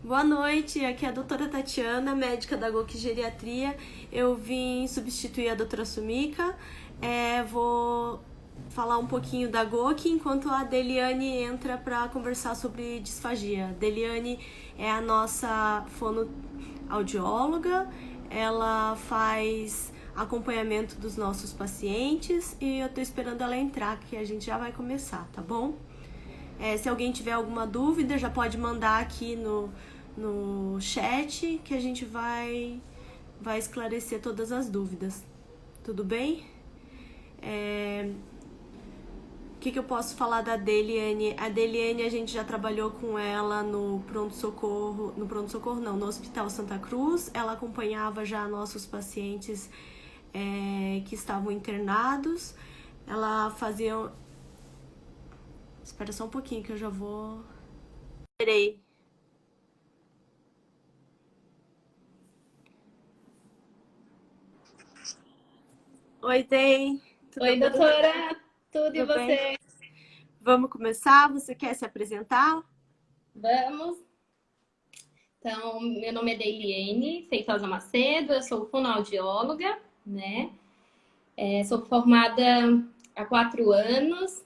Boa noite, aqui é a doutora Tatiana, médica da GOK Geriatria. Eu vim substituir a doutora Sumika. Vou falar um pouquinho da GOK enquanto a Deliane entra para conversar sobre disfagia. Deliane é a nossa fonoaudióloga, ela faz acompanhamento dos nossos pacientes e eu tô esperando ela entrar, que a gente já vai começar, tá bom? Se alguém tiver alguma dúvida, já pode mandar aqui no chat que a gente vai esclarecer todas as dúvidas. Tudo bem? O que eu posso falar da Deliane? A Deliane, a gente já trabalhou com ela no pronto-socorro, no Hospital Santa Cruz. Ela acompanhava já nossos pacientes que estavam internados. Ela fazia... Espera só um pouquinho que eu já vou... Esperei. Oi, Dei. Tudo Oi, bem? doutora, tudo e Tudo bem? você? Vamos começar? Você quer se apresentar? Vamos. Então, meu nome é Deiliene Feitosa Macedo, eu sou fonoaudióloga, né? Sou formada há 4 anos,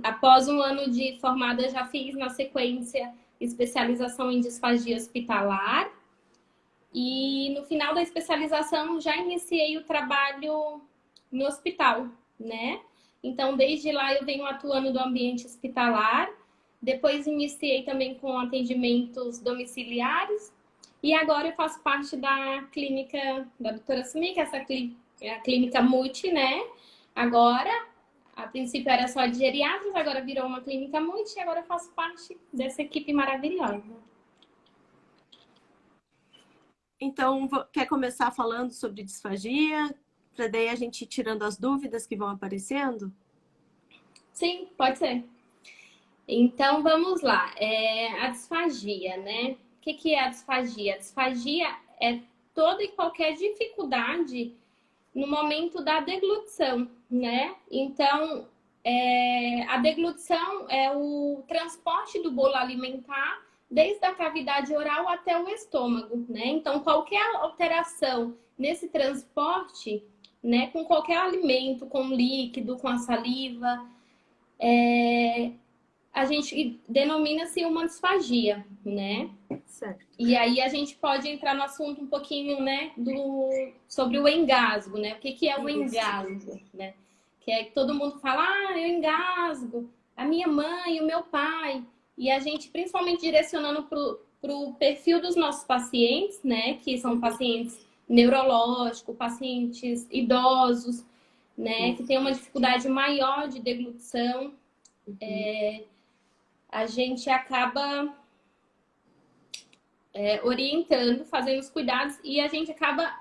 após um ano de formada, já fiz na sequência especialização em disfagia hospitalar e no final da especialização já iniciei o trabalho no hospital, né? Então, desde lá eu venho atuando no ambiente hospitalar. Depois iniciei também com atendimentos domiciliares. E agora eu faço parte da clínica da doutora Sumika, é a clínica multi, né? Agora, a princípio era só de geriatras, agora virou uma clínica multi e agora eu faço parte dessa equipe maravilhosa. Então, quer começar falando sobre disfagia? Para daí a gente ir tirando as dúvidas que vão aparecendo? Sim, pode ser. Então, vamos lá. A disfagia, né? O que é a disfagia? A disfagia é toda e qualquer dificuldade no momento da deglutição, né? Então, a deglutição é o transporte do bolo alimentar desde a cavidade oral até o estômago, né? Então, qualquer alteração nesse transporte, né, com qualquer alimento, com líquido, com a saliva, a gente denomina-se uma disfagia, né? Certo. E aí a gente pode entrar no assunto um pouquinho, né, sobre o engasgo, né? O que é o engasgo, né? Que é que todo mundo fala, eu engasgo, a minha mãe, o meu pai. E a gente, principalmente direcionando para o perfil dos nossos pacientes, né? Que são pacientes neurológicos, pacientes idosos, né? Que tem uma dificuldade maior de deglutição. A gente acaba orientando, fazendo os cuidados e a gente acaba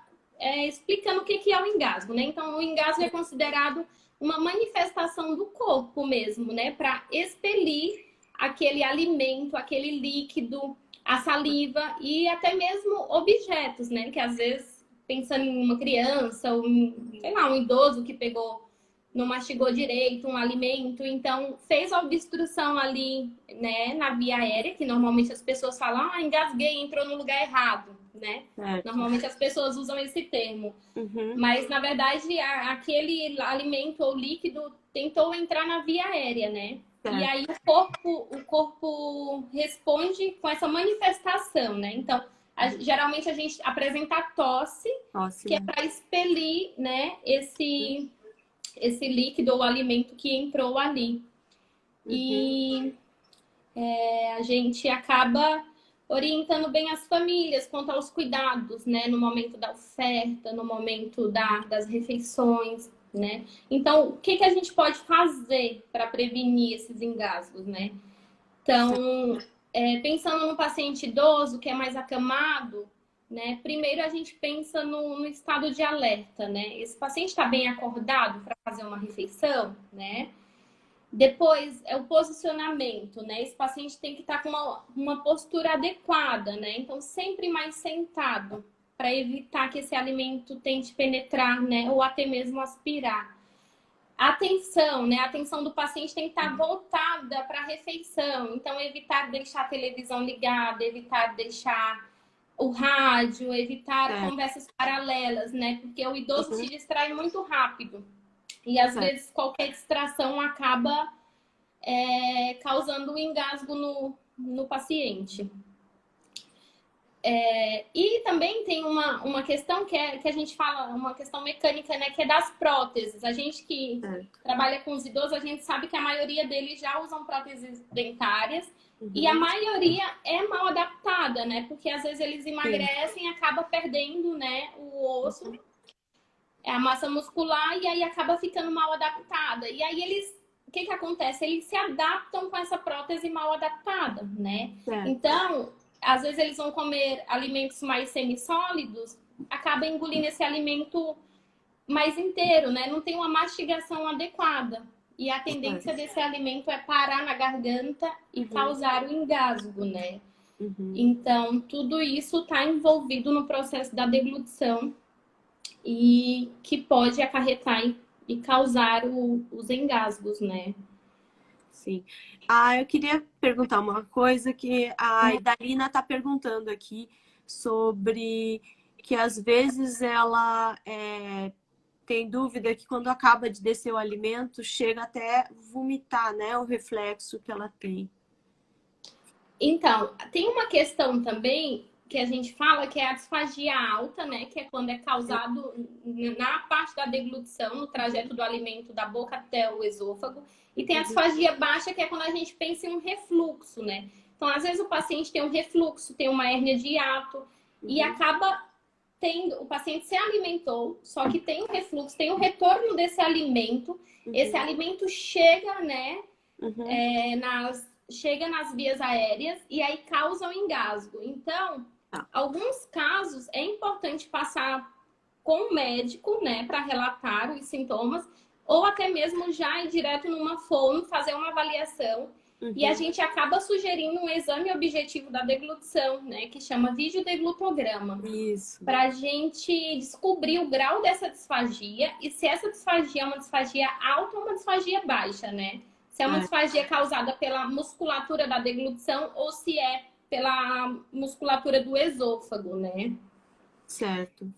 explicando o que é o engasgo, né? Então, o engasgo é considerado uma manifestação do corpo mesmo, né? Para expelir aquele alimento, aquele líquido, a saliva e até mesmo objetos, né? Que às vezes, pensando em uma criança, ou, sei lá, um idoso que pegou, não mastigou direito um alimento, então fez a obstrução ali, né, na via aérea, que normalmente as pessoas falam, engasguei, entrou no lugar errado, né? Certo. Normalmente as pessoas usam esse termo. Uhum. Mas, na verdade, aquele alimento ou líquido tentou entrar na via aérea, né? Certo. E aí o corpo responde com essa manifestação, né? Então, geralmente a gente apresenta tosse, que é para expelir, né, esse líquido ou alimento que entrou ali. E a gente acaba orientando bem as famílias quanto aos cuidados, né? No momento da oferta, no momento das refeições, né? Então, o que a gente pode fazer para prevenir esses engasgos, né? Então, pensando no paciente idoso que é mais acamado, né? Primeiro a gente pensa no estado de alerta, né? Esse paciente está bem acordado para fazer uma refeição, né? Depois é o posicionamento, né? Esse paciente tem que estar com uma postura adequada, né? Então, sempre mais sentado, para evitar que esse alimento tente penetrar, né? Ou até mesmo aspirar. A atenção, né? A atenção do paciente tem que estar voltada para a refeição. Então, evitar deixar a televisão ligada, evitar deixar o rádio, evitar conversas paralelas, né? Porque o idoso se distrai muito rápido. E, às vezes, qualquer distração acaba causando um engasgo no paciente. E também tem uma questão que a gente fala, uma questão mecânica, né? Que é das próteses. A gente que trabalha com os idosos, a gente sabe que a maioria deles já usam próteses dentárias. E a maioria é mal adaptada, né? Porque às vezes eles emagrecem e acaba perdendo, né, o osso, a massa muscular, e aí acaba ficando mal adaptada. E aí o que acontece? Eles se adaptam com essa prótese mal adaptada, né? Então, às vezes eles vão comer alimentos mais semissólidos, acaba engolindo esse alimento mais inteiro, né? Não tem uma mastigação adequada. E a tendência desse alimento é parar na garganta e causar o engasgo, né? Então, tudo isso está envolvido no processo da deglutição e que pode acarretar e causar os engasgos, né? Sim. Eu queria perguntar uma coisa que a Idalina está perguntando aqui sobre que às vezes ela tem dúvida que quando acaba de descer o alimento, chega até vomitar, né? O reflexo que ela tem. Então, tem uma questão também que a gente fala que é a disfagia alta, né? Que é quando é causado na parte da deglutição, no trajeto do alimento da boca até o esôfago. E tem a disfagia baixa, que é quando a gente pensa em um refluxo, né? Então, às vezes o paciente tem um refluxo, tem uma hérnia de hiato e acaba o paciente se alimentou, só que tem um refluxo, tem o retorno desse alimento. Esse alimento chega, né, chega nas vias aéreas e aí causa um engasgo. Então, alguns casos é importante passar com o médico, né, para relatar os sintomas, ou até mesmo já ir direto numa fono, fazer uma avaliação. E a gente acaba sugerindo um exame objetivo da deglutição, né? Que chama videodeglutograma. Isso. Para a gente descobrir o grau dessa disfagia e se essa disfagia é uma disfagia alta ou uma disfagia baixa, né? Se é uma disfagia causada pela musculatura da deglutição ou se é pela musculatura do esôfago, né? Certo.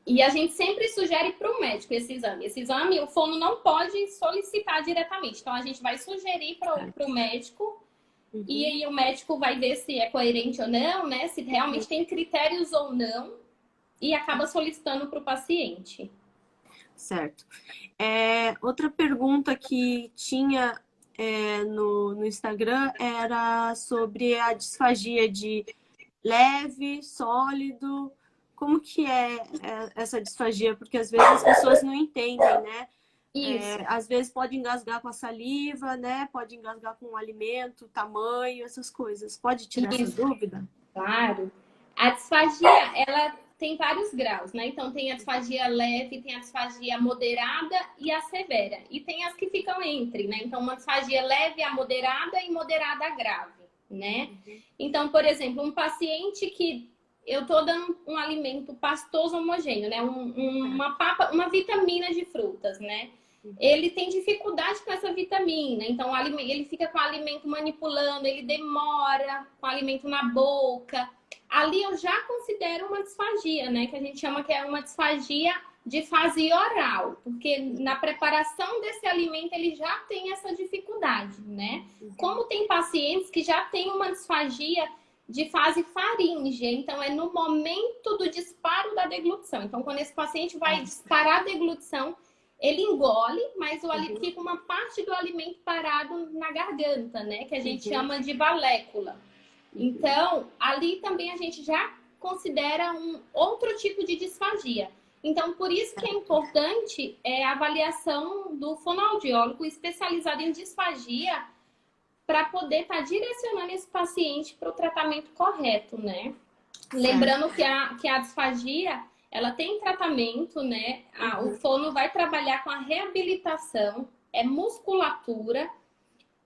E a gente sempre sugere para o médico esse exame. Esse exame, o fono não pode solicitar diretamente. Então, a gente vai sugerir para o médico e aí o médico vai ver se é coerente ou não, né? Se realmente tem critérios ou não e acaba solicitando para o paciente. Certo. Outra pergunta que tinha no Instagram era sobre a disfagia de leve, sólido. Como que é essa disfagia? Porque às vezes as pessoas não entendem, né? Às vezes pode engasgar com a saliva, né? Pode engasgar com o alimento, tamanho, essas coisas. Pode tirar essa dúvida? Claro. A disfagia, ela tem vários graus, né? Então tem a disfagia leve, tem a disfagia moderada e a severa. E tem as que ficam entre, né? Então uma disfagia leve, a moderada e moderada a grave, né? Então, por exemplo, um paciente que eu tô dando um alimento pastoso homogêneo, né? Uma vitamina de frutas, né? Ele tem dificuldade com essa vitamina, então ele fica com o alimento manipulando, ele demora com o alimento na boca. Ali eu já considero uma disfagia, né? Que a gente chama que é uma disfagia de fase oral, porque na preparação desse alimento ele já tem essa dificuldade, né? Como tem pacientes que já têm uma disfagia de fase faríngea, então é no momento do disparo da deglutição. Então, quando esse paciente vai disparar a deglutição, ele engole, mas fica uma parte do alimento parado na garganta, né? Que a gente chama de valécula. Então, ali também a gente já considera um outro tipo de disfagia. Então, por isso que é importante a avaliação do fonoaudiólogo especializado em disfagia para poder estar direcionando esse paciente para o tratamento correto, né? Lembrando que a disfagia, ela tem tratamento, né? O fono vai trabalhar com a reabilitação, musculatura,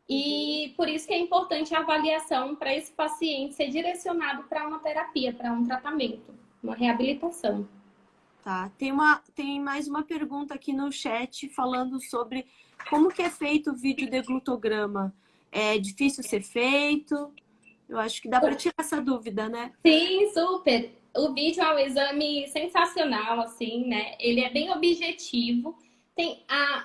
e por isso que é importante a avaliação para esse paciente ser direcionado para uma terapia, para um tratamento, uma reabilitação. Tá. Tem mais uma pergunta aqui no chat falando sobre como que é feito o vídeo deglutograma. É difícil ser feito? Eu acho que dá para tirar essa dúvida, né? Sim, super. O vídeo é um exame sensacional, assim, né? Ele é bem objetivo.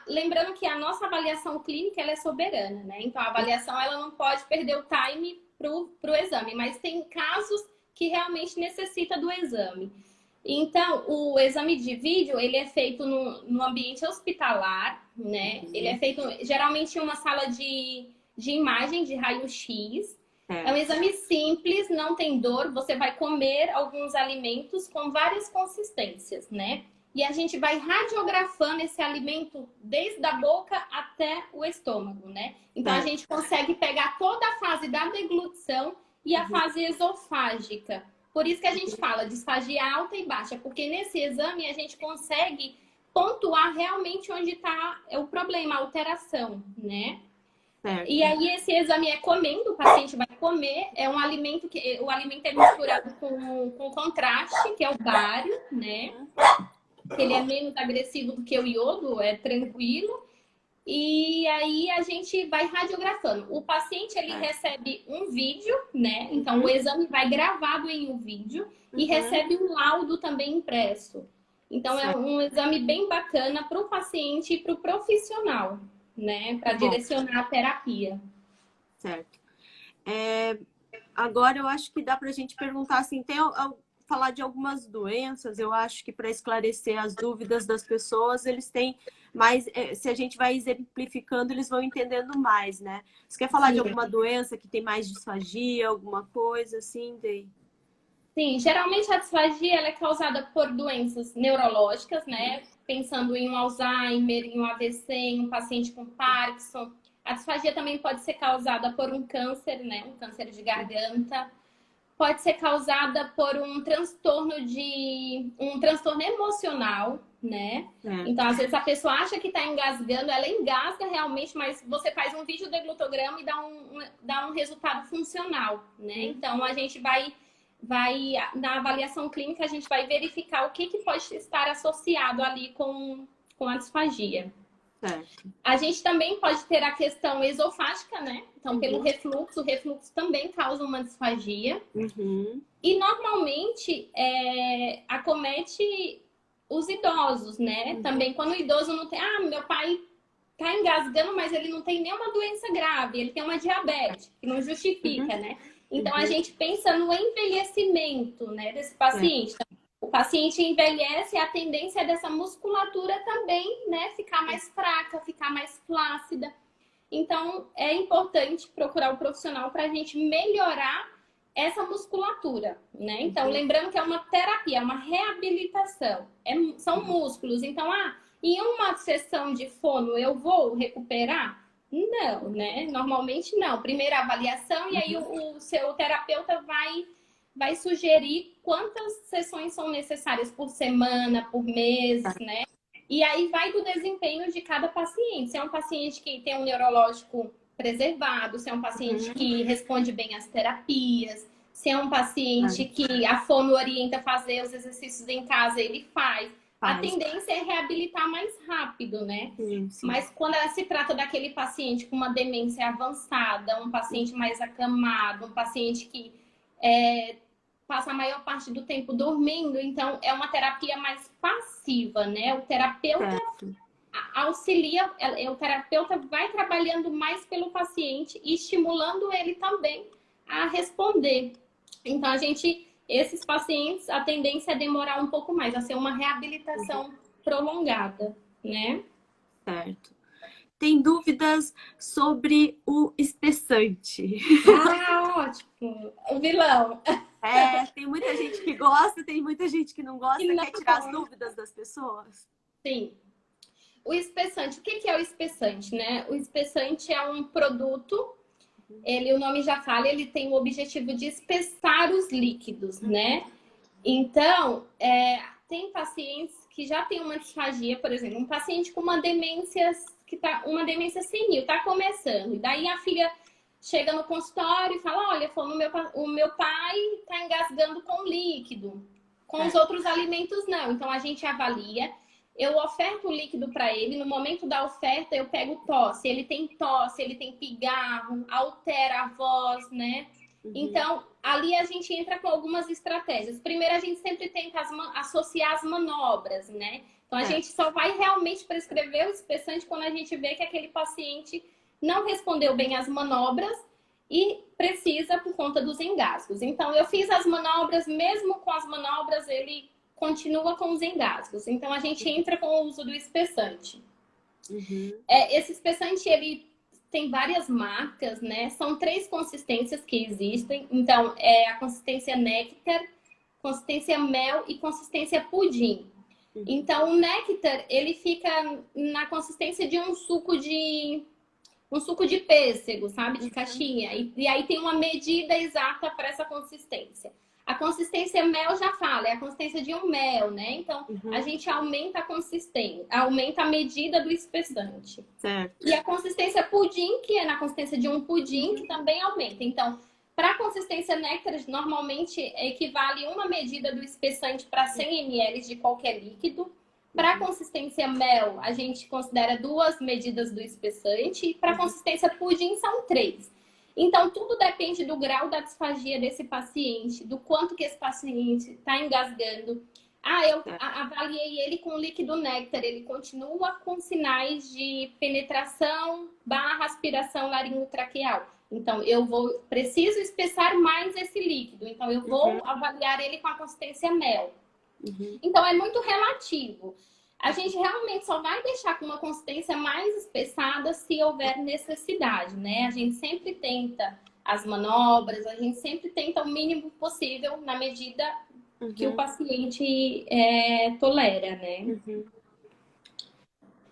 Lembrando que a nossa avaliação clínica ela é soberana, né? Então, a avaliação ela não pode perder o time pro exame, mas tem casos que realmente necessita do exame. Então, o exame de vídeo, ele é feito no ambiente hospitalar, né? Ele é feito geralmente em uma sala de imagem, de raio-x. É um exame simples, não tem dor. Você vai comer alguns alimentos com várias consistências, né? E a gente vai radiografando esse alimento desde a boca até o estômago, né? Então, a gente consegue pegar toda a fase da deglutição e a fase esofágica. Por isso que a gente fala de disfagia alta e baixa, porque nesse exame a gente consegue pontuar realmente onde está o problema, a alteração, né? E aí esse exame é comendo, o paciente vai comer, é um alimento que o alimento é misturado com contraste, que é o bário, né? Ele é menos agressivo do que o iodo, é tranquilo. E aí a gente vai radiografando. O paciente ele recebe um vídeo, né? Então o exame vai gravado em um vídeo e recebe um laudo também impresso. Então é um exame bem bacana para o paciente e para o profissional, né? Para direcionar a terapia. Certo. Agora eu acho que dá para a gente perguntar assim, falar de algumas doenças, eu acho que para esclarecer as dúvidas das pessoas, eles têm mais, se a gente vai exemplificando, eles vão entendendo mais, né? Você quer falar de alguma doença que tem mais disfagia, alguma coisa assim? Sim, geralmente a disfagia ela é causada por doenças neurológicas, né? Pensando em um Alzheimer, em um AVC, em um paciente com Parkinson. A disfagia também pode ser causada por um câncer, né? Um câncer de garganta. Pode ser causada por um transtorno emocional, né? Então, às vezes a pessoa acha que está engasgando, ela engasga realmente, mas você faz um vídeo deglutograma e dá um resultado funcional, né? Então, a gente vai na avaliação clínica, a gente vai verificar o que pode estar associado ali com a disfagia. A gente também pode ter a questão esofágica, né? Então, pelo refluxo, o refluxo também causa uma disfagia. E, normalmente, acomete os idosos, né? Também, quando o idoso não tem... meu pai tá engasgando, mas ele não tem nenhuma doença grave. Ele tem uma diabetes, que não justifica, né? Então, a gente pensa no envelhecimento, né, desse paciente. O paciente envelhece e a tendência dessa musculatura também, né, ficar mais fraca, ficar mais flácida. Então, é importante procurar o profissional para a gente melhorar essa musculatura, né? Então, lembrando que é uma terapia, é uma reabilitação. São músculos. Então, em uma sessão de fono eu vou recuperar? Não, né? Normalmente não. Primeiro a avaliação e aí o seu terapeuta vai sugerir quantas sessões são necessárias por semana, por mês, né? E aí vai do desempenho de cada paciente. Se é um paciente que tem um neurológico preservado, se é um paciente que responde bem às terapias, se é um paciente que a fono orienta a fazer os exercícios em casa, ele faz. A tendência é reabilitar mais rápido, né? Sim. Mas quando se trata daquele paciente com uma demência avançada, um paciente mais acamado, um paciente que passa a maior parte do tempo dormindo, então é uma terapia mais passiva, né? O terapeuta auxilia, o terapeuta vai trabalhando mais pelo paciente e estimulando ele também a responder. Então, esses pacientes, a tendência é demorar um pouco mais, a ser uma reabilitação prolongada, né? Certo. Tem dúvidas sobre o espessante. Ótimo! O vilão. Tem muita gente que gosta, tem muita gente que não gosta. Quer tirar as dúvidas das pessoas? Sim. O espessante, o que é o espessante, né? O espessante é um produto, o nome já fala, ele tem o objetivo de espessar os líquidos, né? Então, tem pacientes que já têm uma disfagia, por exemplo, um paciente com uma demência senil, tá começando. E daí a filha chega no consultório e fala, olha, o meu pai tá engasgando com líquido. Com os outros alimentos, não. Então, a gente avalia. Eu oferto o líquido para ele. No momento da oferta, eu pego tosse. Ele tem tosse, ele tem pigarro, altera a voz, né? Então, ali a gente entra com algumas estratégias. Primeiro, a gente sempre tenta associar as manobras, né? Então, a gente só vai realmente prescrever o espessante quando a gente vê que aquele paciente não respondeu bem às manobras e precisa por conta dos engasgos. Então, eu fiz as manobras, mesmo com as manobras, ele continua com os engasgos. Então, a gente entra com o uso do espessante. Esse espessante, ele tem várias marcas, né? São 3 consistências que existem. Então, é a consistência néctar, consistência mel e consistência pudim. Então, o néctar, ele fica na consistência de um suco de pêssego, sabe? De caixinha. E aí tem uma medida exata para essa consistência. A consistência mel já fala, é a consistência de um mel, né? Então, a gente aumenta a consistência, aumenta a medida do espessante. Certo. E a consistência pudim, que é na consistência de um pudim, que também aumenta. Então, para a consistência néctar, normalmente equivale uma medida do espessante para 100 ml de qualquer líquido. Para a consistência mel, a gente considera 2 medidas do espessante. E para a consistência pudim, são 3. Então, tudo depende do grau da disfagia desse paciente, do quanto que esse paciente está engasgando. Eu avaliei ele com líquido néctar. Ele continua com sinais de penetração / aspiração laringotraqueal. Então, preciso espessar mais esse líquido. Então, eu vou avaliar ele com a consistência mel. Então, é muito relativo. A gente realmente só vai deixar com uma consistência mais espessada se houver necessidade, né? A gente sempre tenta as manobras, a gente sempre tenta o mínimo possível na medida que o paciente tolera, né?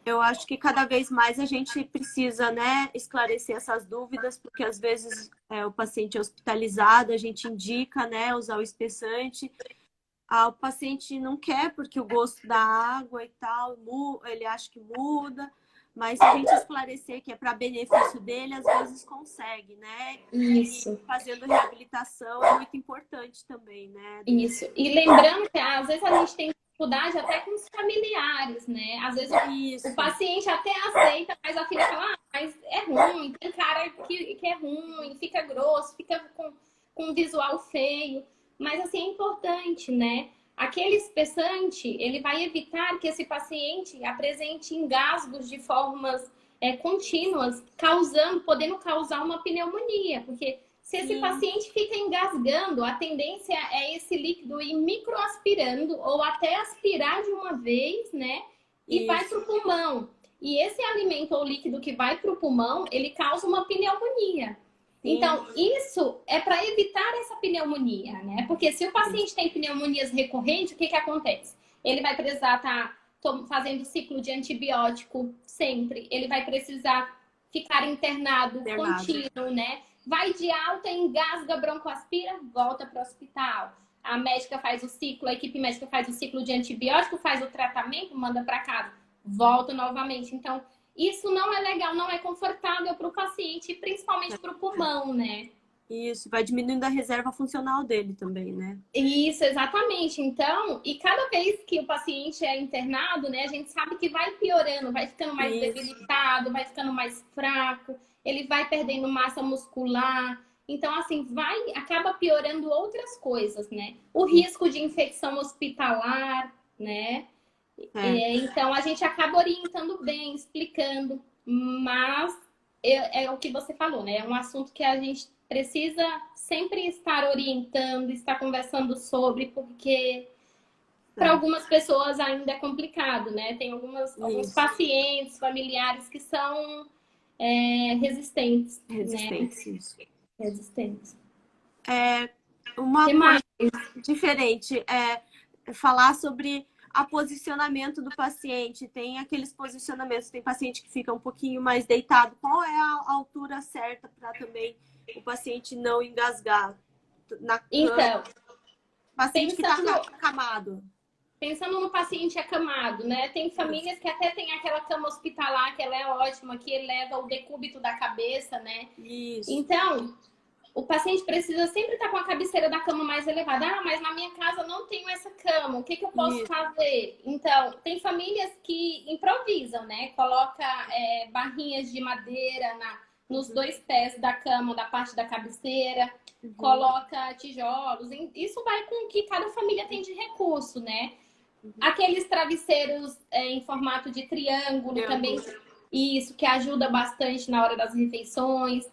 Eu acho que cada vez mais a gente precisa, né, esclarecer essas dúvidas, porque às vezes o paciente é hospitalizado, a gente indica, né, usar o espessante. O paciente não quer porque o gosto da água e tal, ele acha que muda, mas se a gente esclarecer que é para benefício dele, às vezes consegue, né? Isso. E fazendo reabilitação é muito importante também, né? Isso. E lembrando que às vezes a gente tem dificuldade até com os familiares, né? Às vezes o paciente até aceita, mas a filha fala, mas é ruim, tem cara que é ruim, fica grosso, fica com um visual feio. Mas assim, é importante, né? Aquele espessante, ele vai evitar que esse paciente apresente engasgos de formas contínuas, podendo causar uma pneumonia. Porque se esse paciente fica engasgando, a tendência é esse líquido ir microaspirando ou até aspirar de uma vez, né? E vai para o pulmão. E esse alimento ou líquido que vai para o pulmão, ele causa uma pneumonia. Então, isso é para evitar essa pneumonia, né? Porque se o paciente tem pneumonias recorrentes, o que acontece? Ele vai precisar estar fazendo ciclo de antibiótico sempre. Ele vai precisar ficar internado contínuo, né? Vai de alta, engasga, broncoaspira, volta para o hospital. A médica faz o ciclo, a equipe médica faz o ciclo de antibiótico, faz o tratamento, manda para casa, volta novamente. Então, isso não é legal, não é confortável para o paciente, principalmente para o pulmão, né? Isso, vai diminuindo a reserva funcional dele também, né? Isso, exatamente. Então, e cada vez que o paciente é internado, né, a gente sabe que vai piorando, vai ficando mais debilitado, vai ficando mais fraco, ele vai perdendo massa muscular. Então, assim, acaba piorando outras coisas, né? O risco de infecção hospitalar, né? Então, a gente acaba orientando bem, explicando, mas é o que você falou, né? É um assunto que a gente precisa sempre estar orientando, estar conversando sobre, porque para algumas pessoas ainda é complicado, né? Tem alguns pacientes, familiares que são resistentes. Resistentes. Né? Resistentes. Uma coisa diferente é falar sobre o posicionamento do paciente. Tem aqueles posicionamentos, tem paciente que fica um pouquinho mais deitado. Qual é a altura certa para também o paciente não engasgar? Então, paciente que está acamado. Pensando no paciente acamado, né? Tem famílias que até tem aquela cama hospitalar, que ela é ótima, que eleva o decúbito da cabeça, né? Isso. Então, o paciente precisa sempre estar com a cabeceira da cama mais elevada. Ah, mas na minha casa não tenho essa cama, o que eu posso fazer? Então, tem famílias que improvisam, né? Coloca barrinhas de madeira nos dois pés da cama, da parte da cabeceira, coloca tijolos. Isso vai com o que cada família tem de recurso, né? Aqueles travesseiros em formato de triângulo também, isso que ajuda bastante na hora das refeições.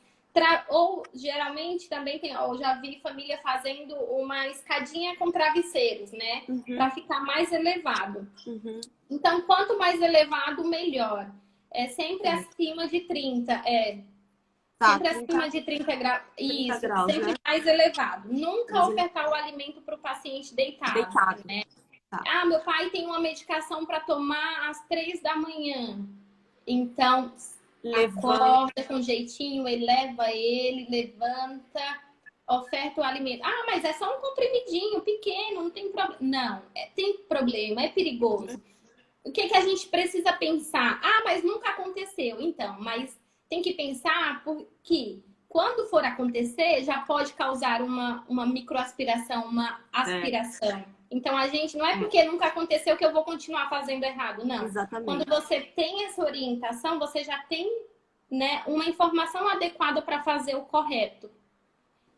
Ou geralmente também tem, eu já vi família fazendo uma escadinha com travesseiros, né? Para ficar mais elevado. Então, quanto mais elevado, melhor. É sempre acima de 30. Sempre acima de 30 graus. Isso, graus, sempre mais elevado. Nunca ofertar o alimento para o paciente deitado. Né? Ah, meu pai tem uma medicação para tomar às 3 da manhã. Então, acorda com jeitinho, eleva ele, levanta, oferta o alimento. Ah, mas é só um comprimidinho pequeno, não tem problema. Não, tem problema, é perigoso. O que a gente precisa pensar? Ah, mas nunca aconteceu. Então, mas tem que pensar porque quando for acontecer, já pode causar uma microaspiração, uma aspiração. Então, a gente não é porque nunca aconteceu que eu vou continuar fazendo errado, não. Exatamente. Quando você tem essa orientação, você já tem, né, uma informação adequada para fazer o correto.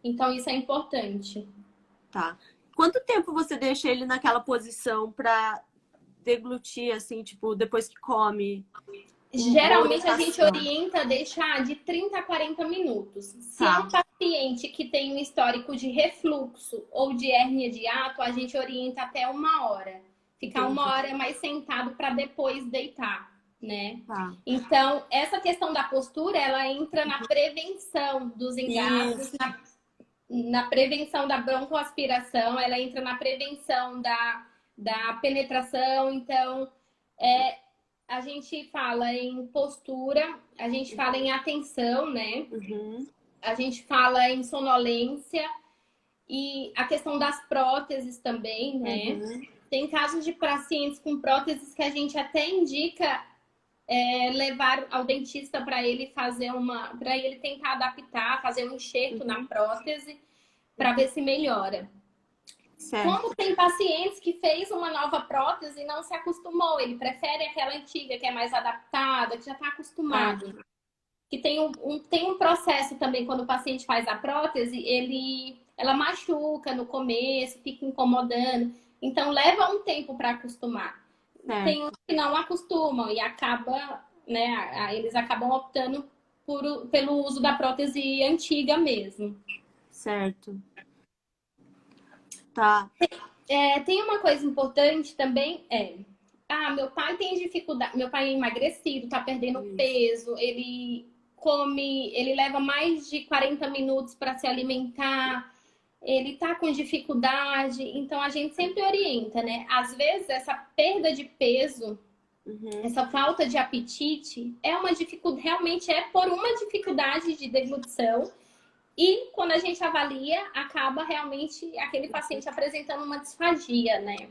Então, isso é importante. Tá. Quanto tempo você deixa ele naquela posição para deglutir, assim, tipo, depois que come? Geralmente a gente orienta a deixar de 30 a 40 minutos. Se é um paciente que tem um histórico de refluxo ou de hérnia de hiato, a gente orienta até 1 hora. Ficar 1 hora mais sentado para depois deitar, né? Então, essa questão da postura, ela entra na prevenção dos engasgos, na prevenção da broncoaspiração, ela entra na prevenção da penetração. Então, a gente fala em postura, a gente fala em atenção, né? A gente fala em sonolência e a questão das próteses também, né? Tem casos de pacientes com próteses que a gente até indica levar ao dentista para ele fazer para ele tentar adaptar, fazer um enxerto na prótese para ver se melhora. Certo. Como tem pacientes que fez uma nova prótese e não se acostumou, ele prefere aquela antiga que é mais adaptada, que já está acostumado. Que tem um processo também, quando o paciente faz a prótese, ela machuca no começo, fica incomodando. Então, leva um tempo para acostumar. Tem uns que não acostumam e acaba, né, eles acabam optando pelo uso da prótese antiga mesmo. Certo. Tá. Tem uma coisa importante também, meu pai tem dificuldade, meu pai é emagrecido, tá perdendo peso, ele leva mais de 40 minutos para se alimentar, ele tá com dificuldade, então a gente sempre orienta, né? Às vezes essa perda de peso, essa falta de apetite é uma dificuldade, realmente é por uma dificuldade de deglutição. E quando a gente avalia, acaba realmente aquele paciente apresentando uma disfagia, né?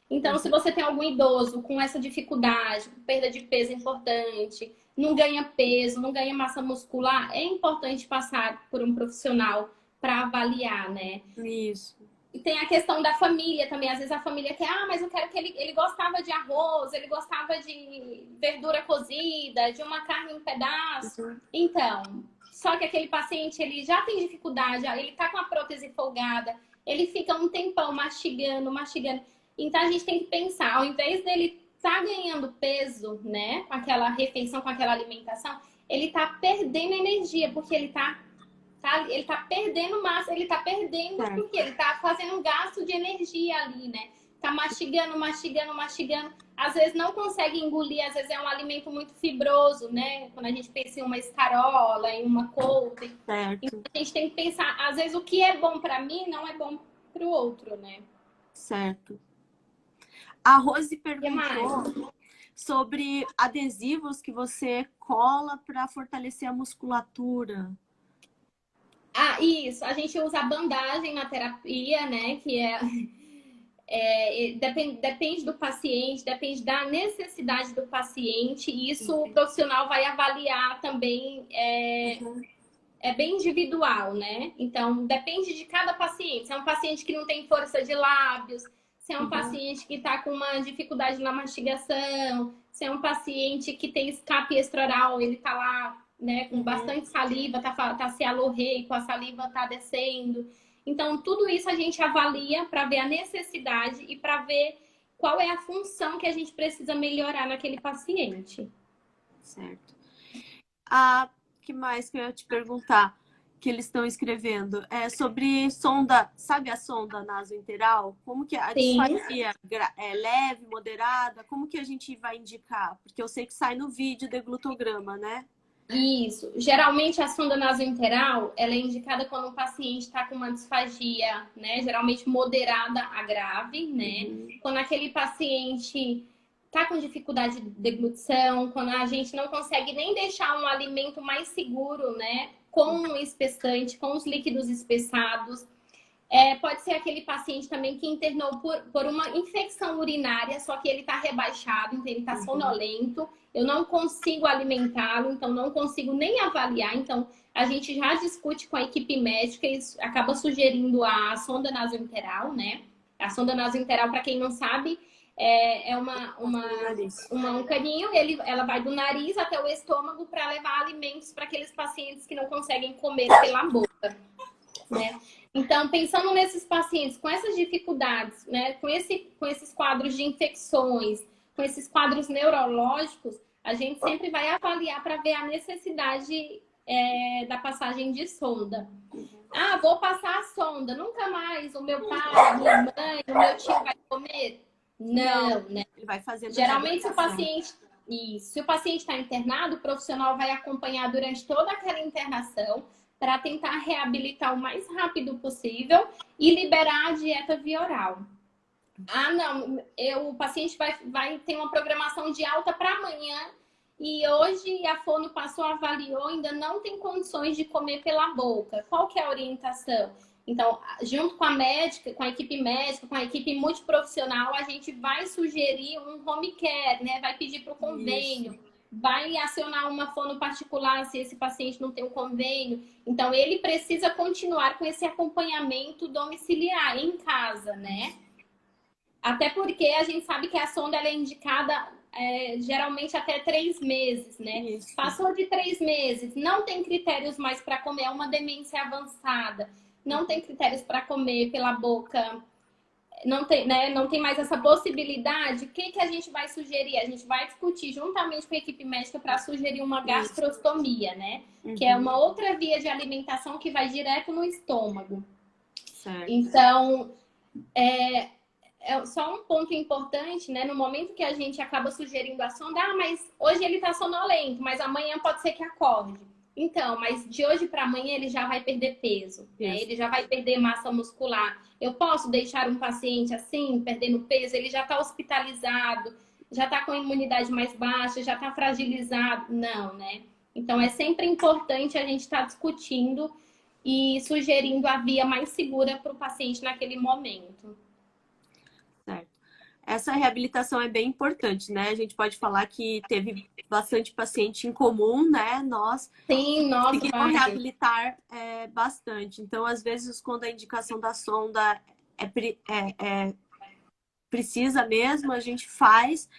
Então, se você tem algum idoso com essa dificuldade, perda de peso importante, não ganha peso, não ganha massa muscular, é importante passar por um profissional para avaliar, né? Isso. E tem a questão da família também. Às vezes a família quer, mas eu quero que ele gostava de arroz, ele gostava de verdura cozida, de uma carne em pedaço. Então, só que aquele paciente, ele já tem dificuldade, ele tá com a prótese folgada, ele fica um tempão mastigando. Então, a gente tem que pensar, ao invés dele tá ganhando peso, né, com aquela refeição, com aquela alimentação, ele tá perdendo energia, porque ele tá perdendo massa, ele tá perdendo porque ele tá fazendo um gasto de energia ali, né? Tá mastigando. Às vezes não consegue engolir, às vezes é um alimento muito fibroso, né? Quando a gente pensa em uma escarola, em uma couve. Então a gente tem que pensar, às vezes o que é bom para mim não é bom para o outro, né? Certo. A Rose perguntou sobre adesivos que você cola para fortalecer a musculatura. Isso. A gente usa a bandagem na terapia, né? Que depende do paciente, depende da necessidade do paciente. E isso o profissional vai avaliar também é bem individual, né? Então, depende de cada paciente. Se é um paciente que não tem força de lábios, se é um paciente que está com uma dificuldade na mastigação, se é um paciente que tem escape extraoral, ele está lá, né, com bastante saliva, tá se alorreico, a saliva está descendo. Então, tudo isso a gente avalia para ver a necessidade e para ver qual é a função que a gente precisa melhorar naquele paciente. Certo. Que mais que eu ia te perguntar, que eles estão escrevendo? É sobre sonda, sabe a sonda nasointeral? Como que a disfagia é leve, moderada? Como que a gente vai indicar? Porque eu sei que sai no vídeo de glutograma, né? Isso. Geralmente a sonda nasointeral, ela é indicada quando um paciente está com uma disfagia, né? Geralmente moderada a grave, né? Quando aquele paciente tá com dificuldade de deglutição, quando a gente não consegue nem deixar um alimento mais seguro, né? Com um espessante, com os líquidos espessados. Pode ser aquele paciente também que internou por uma infecção urinária, só que ele está rebaixado, então ele está sonolento. Eu não consigo alimentá-lo, então não consigo nem avaliar. Então, a gente já discute com a equipe médica e acaba sugerindo a sonda nasointeral, né? A sonda nasointeral, para quem não sabe, é um caninho, ela vai do nariz até o estômago para levar alimentos para aqueles pacientes que não conseguem comer pela boca, né? Então, pensando nesses pacientes com essas dificuldades, né, com esses quadros de infecções, com esses quadros neurológicos, a gente sempre vai avaliar para ver a necessidade da passagem de sonda. Vou passar a sonda, nunca mais o meu pai, a minha mãe, o meu tio vai comer? Não, né? Ele vai fazendo. Geralmente, se o paciente está internado, o profissional vai acompanhar durante toda aquela internação para tentar reabilitar o mais rápido possível e liberar a dieta via oral. O paciente vai ter uma programação de alta para amanhã e hoje a fono passou, avaliou, ainda não tem condições de comer pela boca. Qual que é a orientação? Então, junto com a médica, com a equipe médica, com a equipe multiprofissional, a gente vai sugerir um home care, né? Vai pedir para o convênio. Isso. Vai acionar uma fono particular se esse paciente não tem um convênio. Então, ele precisa continuar com esse acompanhamento domiciliar em casa, né? Até porque a gente sabe que a sonda ela é indicada geralmente até 3 meses, né? Isso. Passou de 3 meses, não tem critérios mais para comer, é uma demência avançada, não tem critérios para comer pela boca, não tem, né, não tem mais essa possibilidade. O que a gente vai sugerir? A gente vai discutir juntamente com a equipe médica para sugerir uma gastrostomia, né? Que é uma outra via de alimentação que vai direto no estômago. Certo. Então, só um ponto importante, né? No momento que a gente acaba sugerindo a sonda, mas hoje ele tá sonolento, mas amanhã pode ser que acorde. Então, mas de hoje para amanhã ele já vai perder peso, né? Ele já vai perder massa muscular. Eu posso deixar um paciente assim, perdendo peso? Ele já está hospitalizado, já está com a imunidade mais baixa, já está fragilizado? Não, né? Então, é sempre importante a gente estar discutindo e sugerindo a via mais segura para o paciente naquele momento. Certo. Essa reabilitação é bem importante, né? A gente pode falar que teve bastante paciente em comum, né? Nós conseguimos reabilitar bastante. Então, às vezes, quando a indicação da sonda precisa mesmo, a gente faz,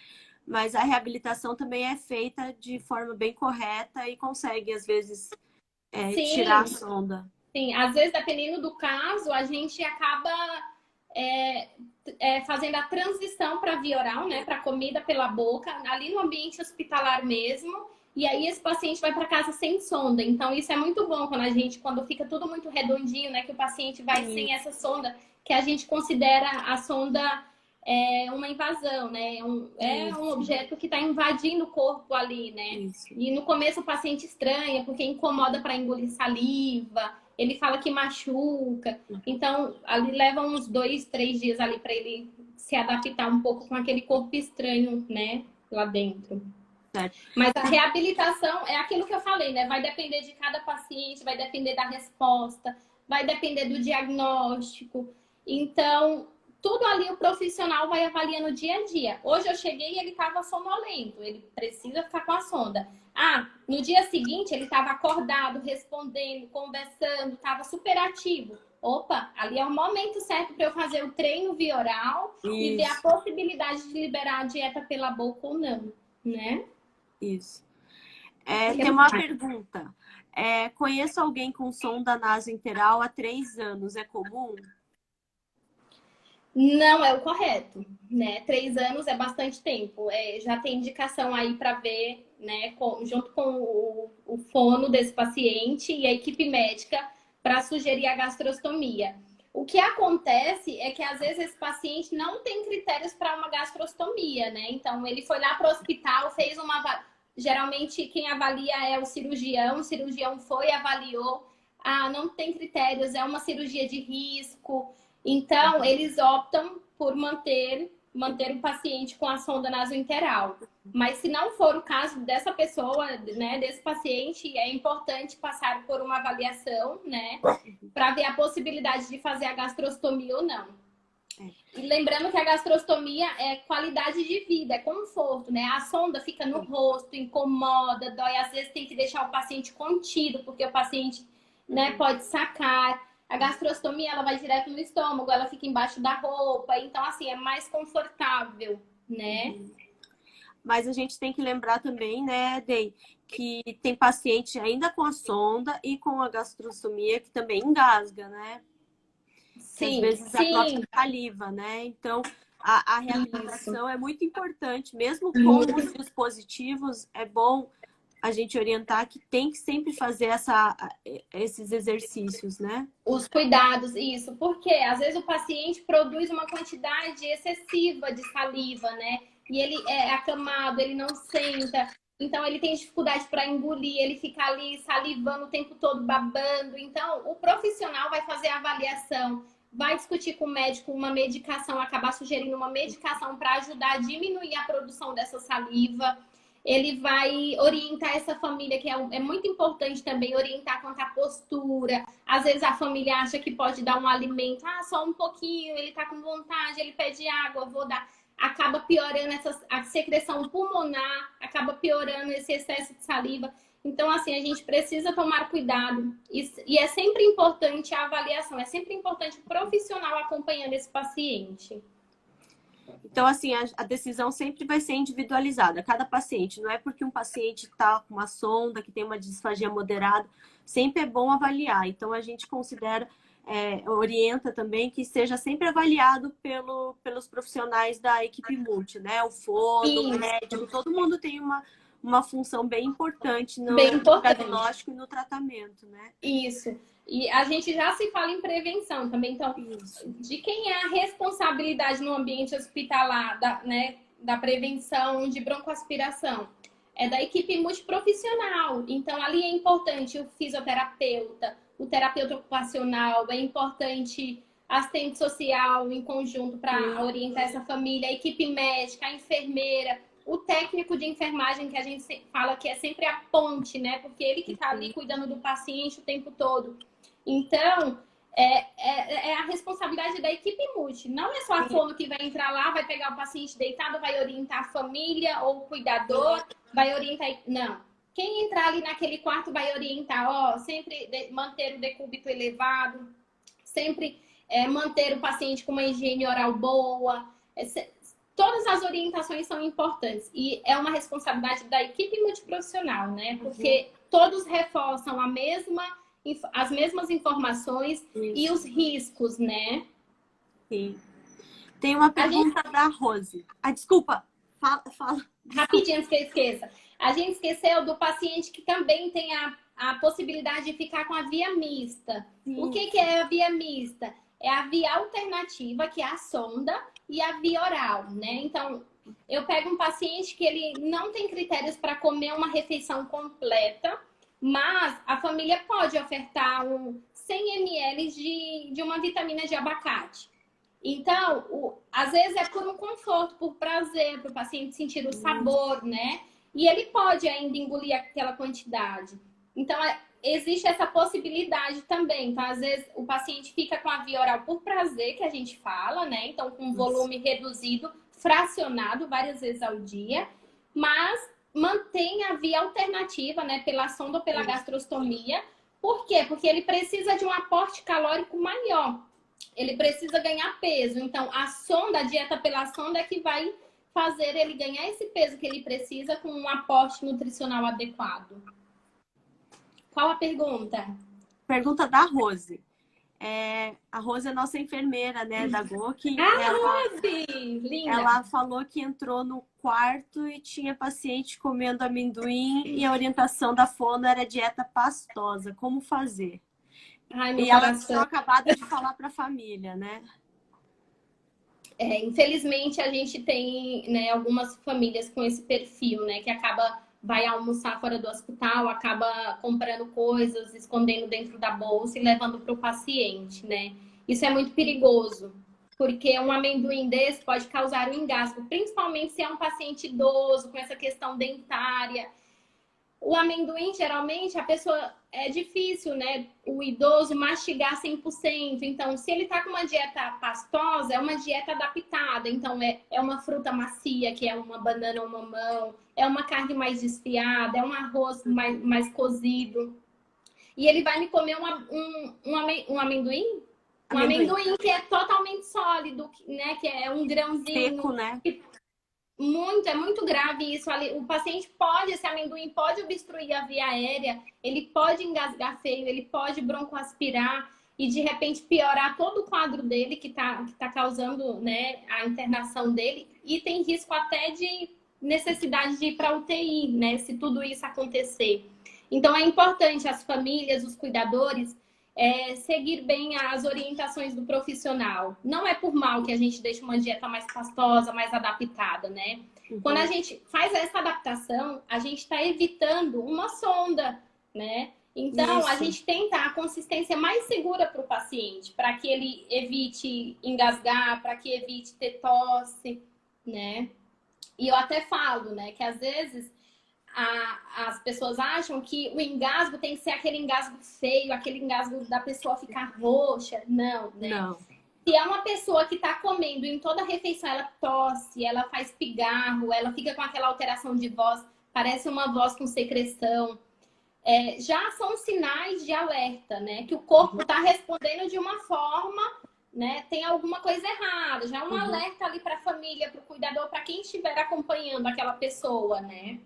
mas a reabilitação também é feita de forma bem correta e consegue, às vezes, tirar a sonda. Sim, às vezes, dependendo do caso, a gente acaba fazendo a transição para via oral, né, para comida pela boca, ali no ambiente hospitalar mesmo, e aí esse paciente vai para casa sem sonda. Então isso é muito bom quando fica tudo muito redondinho, né, que o paciente vai sem essa sonda, que a gente considera a sonda uma invasão, né, um objeto que está invadindo o corpo ali, né. Isso. E no começo o paciente estranha, porque incomoda para engolir saliva, ele fala que machuca. Então, ali leva uns 2, 3 dias ali para ele se adaptar um pouco com aquele corpo estranho, né? Lá dentro. Certo. Mas a reabilitação é aquilo que eu falei, né? Vai depender de cada paciente, vai depender da resposta, vai depender do diagnóstico. Então, tudo ali o profissional vai avaliando dia a dia. Hoje eu cheguei e ele estava sonolento, ele precisa ficar com a sonda. Ah, no dia seguinte ele estava acordado, respondendo, conversando, estava super ativo. Opa, ali é o momento certo para eu fazer o treino via oral e ver a possibilidade de liberar a dieta pela boca ou não, né? Isso. Tem uma pergunta. Conheço alguém com sonda nasointeral há 3 anos. É comum? Não é o correto, né? 3 anos é bastante tempo. Já tem indicação aí para ver, né? Junto com o fono desse paciente e a equipe médica para sugerir a gastrostomia. O que acontece é que às vezes esse paciente não tem critérios para uma gastrostomia, né? Então ele foi lá para o hospital, fez uma. Geralmente quem avalia é o cirurgião foi, avaliou. Ah, não tem critérios, é uma cirurgia de risco. Então, eles optam por manter o paciente com a sonda nasointeral. Mas se não for o caso dessa pessoa, né, desse paciente, é importante passar por uma avaliação, né, para ver a possibilidade de fazer a gastrostomia ou não. E lembrando que a gastrostomia é qualidade de vida, é conforto, né? A sonda fica no rosto, incomoda, dói, às vezes tem que deixar o paciente contido, porque o paciente, né, pode sacar. A gastrostomia, ela vai direto no estômago, ela fica embaixo da roupa. Então, assim, é mais confortável, né? Mas a gente tem que lembrar também, né, Dey, que tem paciente ainda com a sonda e com a gastrostomia que também engasga, né? Que às vezes a própria saliva, né? Então, a reabilitação é muito importante. Mesmo com os dispositivos, é bom a gente orientar que tem que sempre fazer esses exercícios, né? Os cuidados, isso. Porque às vezes o paciente produz uma quantidade excessiva de saliva, né? E ele é acamado, ele não senta. Então ele tem dificuldade para engolir, ele fica ali salivando o tempo todo, babando. Então o profissional vai fazer a avaliação, vai discutir com o médico uma medicação, acabar sugerindo uma medicação para ajudar a diminuir a produção dessa saliva. Ele vai orientar essa família, que é muito importante também, orientar quanto à postura. Às vezes a família acha que pode dar um alimento, só um pouquinho, ele tá com vontade, ele pede água, vou dar. Acaba piorando a secreção pulmonar, acaba piorando esse excesso de saliva. Então, assim, a gente precisa tomar cuidado. E é sempre importante a avaliação, é sempre importante o profissional acompanhando esse paciente. Então, assim, a decisão sempre vai ser individualizada. Cada paciente, não é porque um paciente está com uma sonda, que tem uma disfagia moderada, sempre é bom avaliar. Então, a gente considera, orienta também que seja sempre avaliado pelos profissionais da equipe multi, né? O fono, o médico, todo mundo tem uma função bem importante no diagnóstico e no tratamento, né? Isso. E a gente já se fala em prevenção também. Então, de quem é a responsabilidade no ambiente hospitalar da prevenção de broncoaspiração? É da equipe multiprofissional. Então, ali é importante o fisioterapeuta, o terapeuta ocupacional, é importante assistente social em conjunto para orientar essa família, a equipe médica, a enfermeira, o técnico de enfermagem, que a gente fala que é sempre a ponte, né? Porque ele que está ali cuidando do paciente o tempo todo. Então, é a responsabilidade da equipe multi. Não é só a fono que vai entrar lá, vai pegar o paciente deitado, vai orientar a família ou o cuidador, vai orientar... Não. Quem entrar ali naquele quarto vai orientar, sempre manter o decúbito elevado, sempre manter o paciente com uma higiene oral boa. Todas as orientações são importantes. E é uma responsabilidade da equipe multiprofissional, né? Porque todos reforçam as mesmas informações e os riscos, né? Sim. Tem uma pergunta da Rose. Desculpa. Fala. Rapidinho, antes que eu esqueça. A gente esqueceu do paciente que também tem a possibilidade de ficar com a via mista. Sim. O que é a via mista? É a via alternativa, que é a sonda, e a via oral, né? Então, eu pego um paciente que ele não tem critérios para comer uma refeição completa, mas a família pode ofertar 100 ml de uma vitamina de abacate. Então, às vezes é por um conforto, por prazer, para o paciente sentir o sabor, né? E ele pode ainda engolir aquela quantidade. Então, existe essa possibilidade também. Então, às vezes, o paciente fica com a via oral por prazer, que a gente fala, né? Então, com volume reduzido, fracionado várias vezes ao dia, mas mantém a via alternativa, né? Pela sonda ou pela gastrostomia. Por quê? Porque ele precisa de um aporte calórico maior. Ele precisa ganhar peso. Então, a sonda, a dieta pela sonda é que vai fazer ele ganhar esse peso que ele precisa com um aporte nutricional adequado. Qual a pergunta? Pergunta da Rose. A Rose é nossa enfermeira, né, da GOK. Rose! Linda! Ela falou que entrou no quarto e tinha paciente comendo amendoim e a orientação da fono era dieta pastosa. Como fazer? Ai, meu e ela coração. tinha acabado de falar para a família, né? Infelizmente, a gente tem, né, algumas famílias com esse perfil, né, que vai almoçar fora do hospital, acaba comprando coisas, escondendo dentro da bolsa e levando para o paciente, né? Isso é muito perigoso, porque um amendoim desse pode causar um engasgo, principalmente se é um paciente idoso, com essa questão dentária. O amendoim, geralmente, a pessoa é difícil, né? O idoso mastigar 100%. Então, se ele tá com uma dieta pastosa, é uma dieta adaptada. Então, é uma fruta macia, que é uma banana ou mamão, é uma carne mais desfiada, é um arroz mais cozido. E ele vai me comer um amendoim? Um amendoim que é totalmente sólido, né? Que é um grãozinho. Seco, né? É muito grave isso. O paciente esse amendoim pode obstruir a via aérea, ele pode engasgar feio, ele pode broncoaspirar e de repente piorar todo o quadro dele que tá causando, né, a internação dele, e tem risco até de necessidade de ir para UTI, né, se tudo isso acontecer. Então é importante as famílias, os cuidadores, seguir bem as orientações do profissional. Não é por mal que a gente deixa uma dieta mais pastosa, mais adaptada, né? Uhum. Quando a gente faz essa adaptação, a gente está evitando uma sonda, né? Então, a gente tenta a consistência mais segura para o paciente, para que ele evite engasgar, para que evite ter tosse, né? E eu até falo, né, que às vezes as pessoas acham que o engasgo tem que ser aquele engasgo feio, aquele engasgo da pessoa ficar roxa. Não, né? Não. Se é uma pessoa que está comendo em toda a refeição, ela tosse, ela faz pigarro, ela fica com aquela alteração de voz, parece uma voz com secreção. Já são sinais de alerta, né? Que o corpo está respondendo de uma forma, né? Tem alguma coisa errada. Já é um alerta ali para a família, para o cuidador, para quem estiver acompanhando aquela pessoa, né?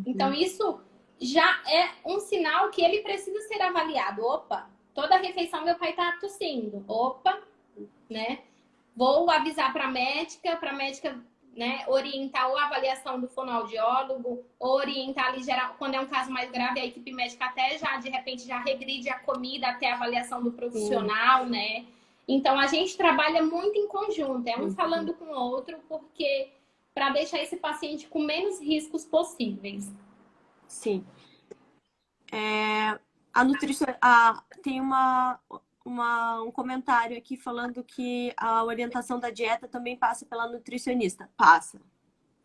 Então, isso já é um sinal que ele precisa ser avaliado. Opa, toda refeição meu pai tá tossindo. Opa, né? Vou avisar para a médica, né, orientar ou a avaliação do fonoaudiólogo, ou orientar ali, geral, quando é um caso mais grave, a equipe médica até já, de repente, já regride a comida até a avaliação do profissional, né? Então, a gente trabalha muito em conjunto, um falando com o outro, porque para deixar esse paciente com menos riscos possíveis. Sim. A nutricionista tem um comentário aqui falando que a orientação da dieta também passa pela nutricionista. Passa.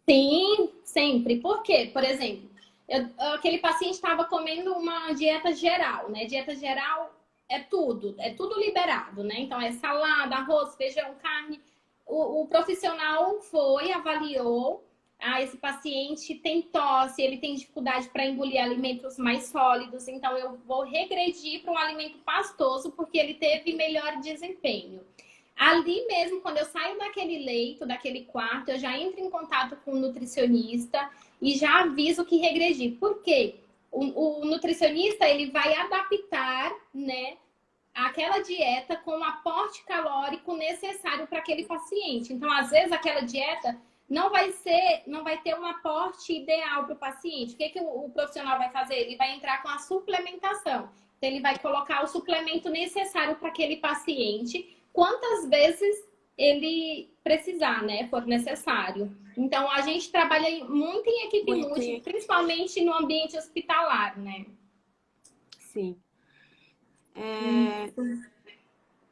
Sim, sempre. Por quê? Por exemplo, aquele paciente estava comendo uma dieta geral, né? Dieta geral é tudo liberado, né? Então, é salada, arroz, feijão, carne. O profissional avaliou, esse paciente tem tosse, ele tem dificuldade para engolir alimentos mais sólidos, então eu vou regredir para um alimento pastoso porque ele teve melhor desempenho. Ali mesmo, quando eu saio daquele leito, daquele quarto, eu já entro em contato com o nutricionista e já aviso que regredi. Por quê? O nutricionista, ele vai adaptar, né, aquela dieta com o aporte calórico necessário para aquele paciente. Então, às vezes, aquela dieta não vai ter um aporte ideal para o paciente. O que o profissional vai fazer? Ele vai entrar com a suplementação. Então, ele vai colocar o suplemento necessário para aquele paciente, quantas vezes ele precisar, né, for necessário. Então, a gente trabalha muito em equipe múltipla, principalmente no ambiente hospitalar, né? Sim.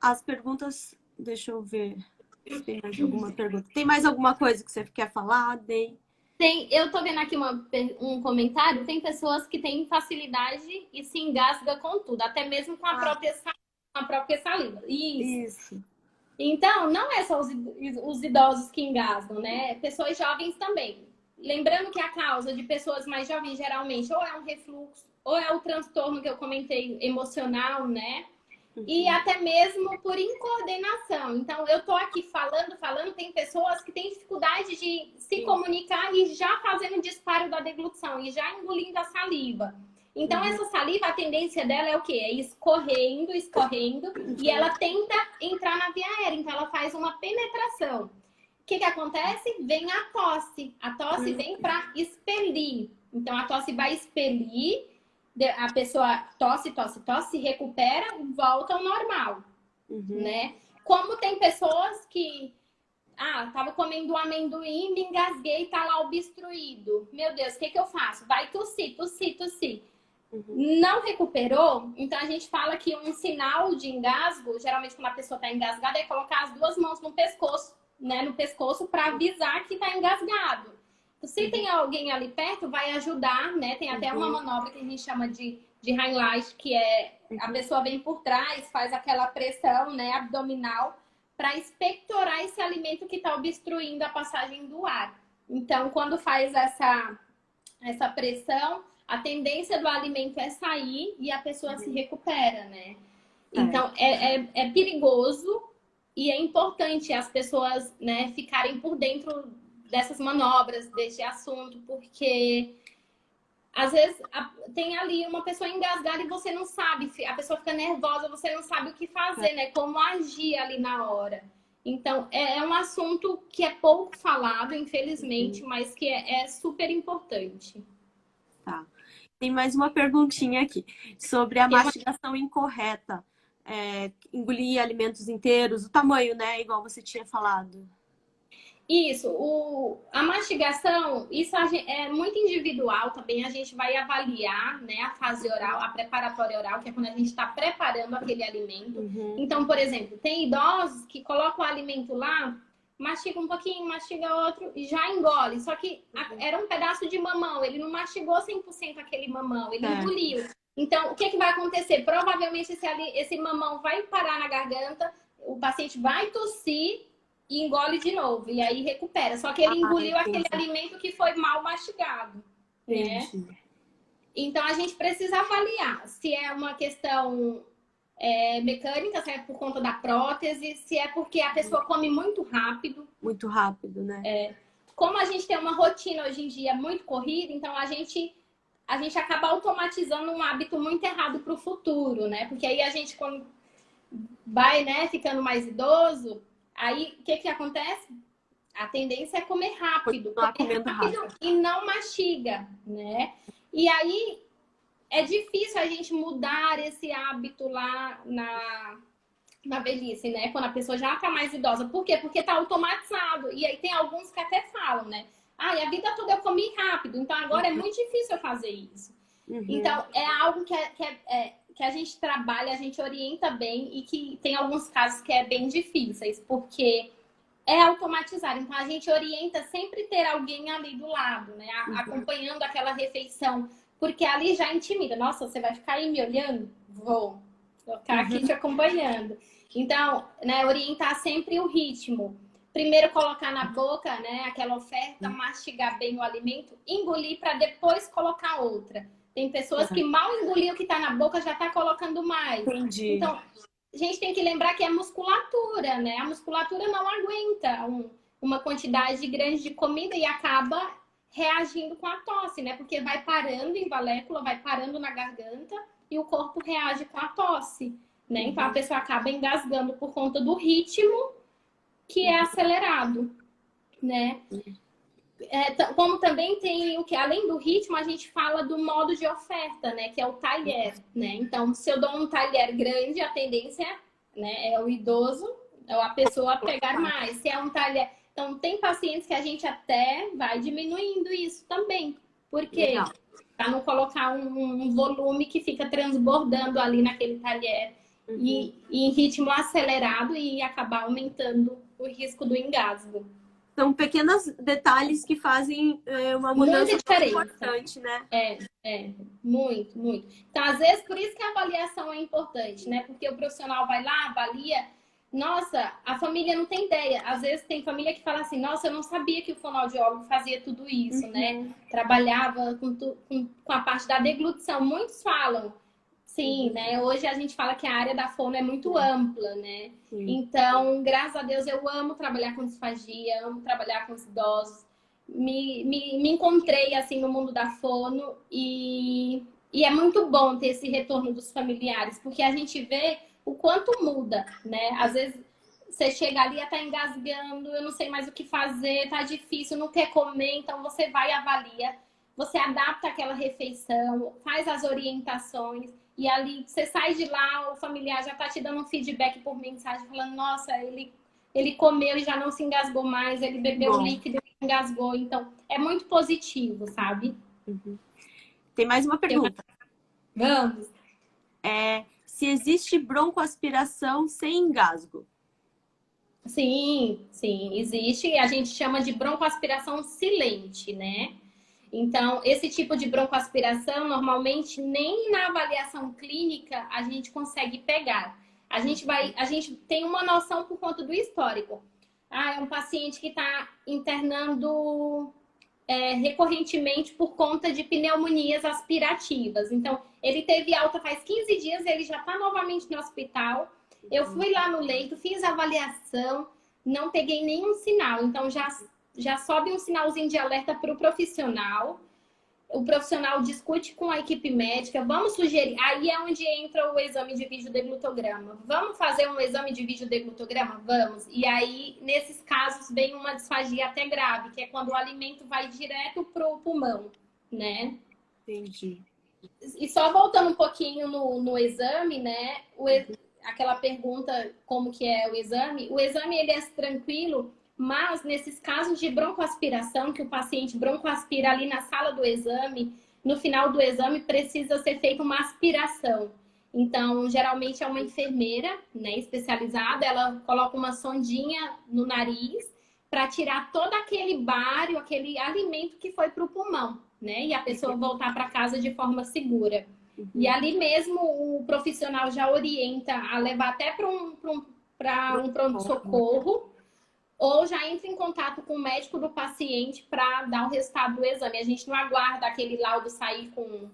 As perguntas, deixa eu ver se tem mais alguma pergunta. Tem mais alguma coisa que você quer falar, Dey? Eu tô vendo aqui um comentário, tem pessoas que têm facilidade e se engasga com tudo, até mesmo com a própria saliva. Isso. Então, não é só os idosos que engasgam, né? Pessoas jovens também. Lembrando que a causa de pessoas mais jovens, geralmente, ou é um refluxo, ou é o transtorno que eu comentei, emocional, né? E até mesmo por incoordenação. Então, eu tô aqui falando, tem pessoas que têm dificuldade de se comunicar e já fazendo disparo da deglutição, e já engolindo a saliva. Então, essa saliva, a tendência dela é o quê? É escorrendo, e ela tenta entrar na via aérea. Então, ela faz uma penetração. O que acontece? Vem a tosse. A tosse vem para expelir. Então, a tosse vai expelir, a pessoa tosse, se recupera e volta ao normal, né? Como tem pessoas que... tava comendo um amendoim, me engasguei, tá lá obstruído. Meu Deus, o que eu faço? Vai tossir. Não recuperou? Então, a gente fala que um sinal de engasgo, geralmente quando a pessoa tá engasgada, é colocar as duas mãos no pescoço, né? No pescoço para avisar que tá engasgado. Se tem alguém ali perto, vai ajudar, né? Tem até uma manobra que a gente chama de highlight, que é a pessoa vem por trás, faz aquela pressão, né, abdominal, para expectorar esse alimento que está obstruindo a passagem do ar. Então, quando faz essa pressão, a tendência do alimento é sair e a pessoa se recupera, né? Então, é perigoso e é importante as pessoas, né, ficarem por dentro dessas manobras, desse assunto, porque às vezes tem ali uma pessoa engasgada e você não sabe, a pessoa fica nervosa, você não sabe o que fazer, né? Como agir ali na hora. Então, é um assunto que é pouco falado, infelizmente, mas que é super importante. Tá. Tem mais uma perguntinha aqui sobre a mastigação incorreta. Engolir alimentos inteiros, o tamanho, né? Igual você tinha falado. Isso, a mastigação, isso é muito individual também. A gente vai avaliar, né, a fase oral, a preparatória oral, que é quando a gente está preparando aquele alimento. Então, por exemplo, tem idosos que colocam o alimento lá, mastiga um pouquinho, mastiga outro e já engole. Só que era um pedaço de mamão, ele não mastigou 100% aquele mamão, ele engoliu. Então, o que vai acontecer? Provavelmente esse mamão vai parar na garganta, o paciente vai tossir e engole de novo, e aí recupera. Só que ele engoliu aquele alimento que foi mal mastigado, né? Então, a gente precisa avaliar se é uma questão mecânica, se é por conta da prótese, se é porque a pessoa come muito rápido. Muito rápido, né? Como a gente tem uma rotina hoje em dia muito corrida, então a gente acaba automatizando um hábito muito errado para o futuro, né? Porque aí a gente, quando vai, né, ficando mais idoso... Aí, o que acontece? A tendência é comer rápido, e não mastiga, né? E aí, é difícil a gente mudar esse hábito lá na velhice, né? Quando a pessoa já tá mais idosa. Por quê? Porque tá automatizado. E aí tem alguns que até falam, né? E a vida toda eu comi rápido, então agora é muito difícil eu fazer isso. Então, é algo que a gente trabalha, a gente orienta bem e que tem alguns casos que é bem difíceis, porque é automatizar. Então, a gente orienta sempre ter alguém ali do lado, né? Acompanhando aquela refeição, porque ali já intimida. Nossa, você vai ficar aí me olhando? Vou ficar aqui te acompanhando. Então, né, orientar sempre o ritmo. Primeiro colocar na boca, né, aquela oferta, mastigar bem o alimento, engolir para depois colocar outra. Tem pessoas que mal engoliam o que está na boca, já está colocando mais. Entendi. Então, a gente tem que lembrar que é musculatura, né? A musculatura não aguenta uma quantidade grande de comida e acaba reagindo com a tosse, né? Porque vai parando em valécula, vai parando na garganta e o corpo reage com a tosse, né? Então, a pessoa acaba engasgando por conta do ritmo que é acelerado, né? Como também tem o que, além do ritmo, a gente fala do modo de oferta, né? Que é o talher, né? Então, se eu dou um talher grande, a tendência, né, é o idoso, é a pessoa pegar mais. Se é um talher... Então, tem pacientes que a gente até vai diminuindo isso também. Por quê? Para não colocar um volume que fica transbordando ali naquele talher e em ritmo acelerado e acabar aumentando o risco do engasgo. São pequenos detalhes que fazem uma mudança Muita diferença. importante, né? Muito, muito. Então, às vezes, por isso que a avaliação é importante, né? Porque o profissional vai lá, avalia. Nossa, a família não tem ideia. Às vezes tem família que fala assim, nossa, eu não sabia que o fonoaudiólogo fazia tudo isso, né? Trabalhava com a parte da deglutição. Muitos falam, sim, né? Hoje a gente fala que a área da fono é muito ampla, né? Então, graças a Deus, eu amo trabalhar com disfagia, amo trabalhar com os idosos. Me encontrei, assim, no mundo da fono e é muito bom ter esse retorno dos familiares, porque a gente vê o quanto muda, né? Às vezes você chega ali e tá engasgando, eu não sei mais o que fazer, tá difícil, não quer comer, então você vai e avalia, você adapta aquela refeição, faz as orientações e ali você sai de lá, o familiar já tá te dando um feedback por mensagem, falando, nossa, ele comeu e já não se engasgou mais, ele bebeu líquido e engasgou, então é muito positivo, sabe? Tem mais uma pergunta. Vamos! Se existe broncoaspiração sem engasgo? Sim, sim, existe. A gente chama de broncoaspiração silente, né? Então, esse tipo de broncoaspiração, normalmente, nem na avaliação clínica a gente consegue pegar. A gente tem uma noção por conta do histórico. É um paciente que está internando recorrentemente por conta de pneumonias aspirativas. Então, ele teve alta faz 15 dias, ele já está novamente no hospital. Eu fui lá no leito, fiz a avaliação, não peguei nenhum sinal. Então, já sobe um sinalzinho de alerta para o profissional. O profissional discute com a equipe médica, vamos sugerir. Aí é onde entra o exame de vídeo-deglutograma. Vamos fazer um exame de vídeo-deglutograma? Vamos. E aí, nesses casos, vem uma disfagia até grave, que é quando o alimento vai direto pro pulmão, né? Entendi. E só voltando um pouquinho no exame, né? Aquela pergunta, como que é o exame ele é tranquilo, mas nesses casos de broncoaspiração, que o paciente broncoaspira ali na sala do exame, no final do exame precisa ser feita uma aspiração. Então, geralmente é uma enfermeira, né, especializada, ela coloca uma sondinha no nariz para tirar todo aquele bário, aquele alimento que foi para o pulmão, né? E a pessoa voltar para casa de forma segura. E ali mesmo o profissional já orienta a levar até para um pronto-socorro ou já entra em contato com o médico do paciente para dar o resultado do exame. A gente não aguarda aquele laudo sair com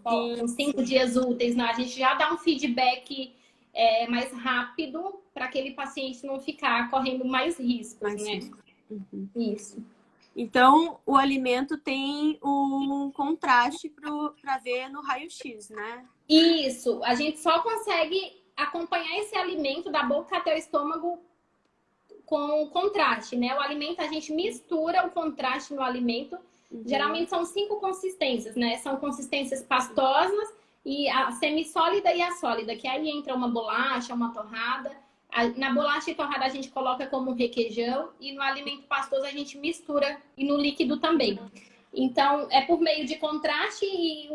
5 dias úteis, não. A gente já dá um feedback mais rápido para aquele paciente não ficar correndo mais riscos, né? Isso. Então, o alimento tem um contraste para ver no raio-x, né? Isso. A gente só consegue acompanhar esse alimento da boca até o estômago com o contraste, né? O alimento, a gente mistura o contraste no alimento. Geralmente são 5 consistências, né? São consistências pastosas e a semissólida e a sólida, que aí entra uma bolacha, uma torrada. Na bolacha e torrada a gente coloca como um requeijão e no alimento pastoso a gente mistura e no líquido também. Então, é por meio de contraste e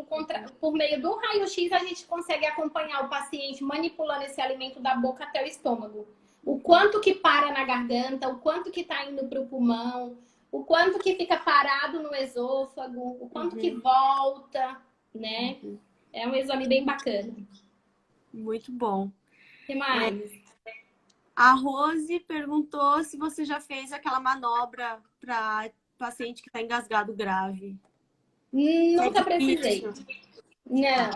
por meio do raio-x a gente consegue acompanhar o paciente manipulando esse alimento da boca até o estômago. O quanto que para na garganta, o quanto que está indo para o pulmão, o quanto que fica parado no esôfago, o quanto que volta, né? É um exame bem bacana. Muito bom. O que mais? A Rose perguntou se você já fez aquela manobra para paciente que está engasgado grave. Nunca precisei. Não,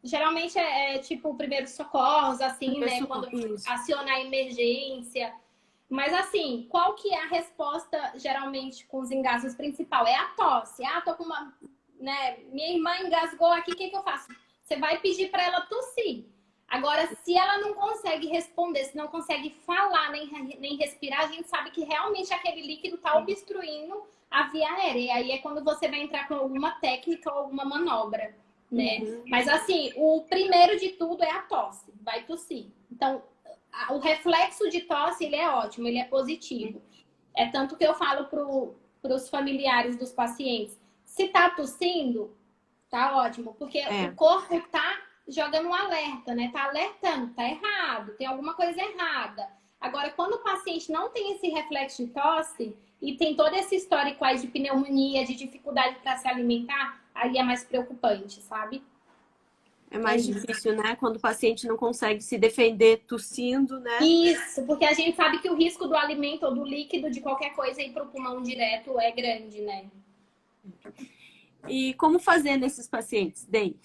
geralmente é tipo primeiros socorros, assim, né? Quando aciona a emergência. Mas assim, qual que é a resposta geralmente com os engasgos principal? É a tosse. Tô com uma, né? Minha irmã engasgou aqui, o que eu faço? Você vai pedir para ela tossir. Agora, se ela não consegue responder, se não consegue falar, nem respirar, a gente sabe que realmente aquele líquido está obstruindo a via aérea. E aí é quando você vai entrar com alguma técnica ou alguma manobra, né? Mas assim, o primeiro de tudo é a tosse. Vai tossir. Então, o reflexo de tosse, ele é ótimo, ele é positivo. É tanto que eu falo para os familiares dos pacientes, se tá tossindo, tá ótimo. Porque o corpo tá jogando um alerta, né? Tá alertando, tá errado, tem alguma coisa errada. Agora, quando o paciente não tem esse reflexo de tosse e tem todo esse histórico aí de pneumonia, de dificuldade para se alimentar, aí é mais preocupante, sabe? É mais difícil, né? Quando o paciente não consegue se defender tossindo, né? Isso, porque a gente sabe que o risco do alimento ou do líquido, de qualquer coisa, ir para o pulmão direto é grande, né? E como fazer nesses pacientes, Dei?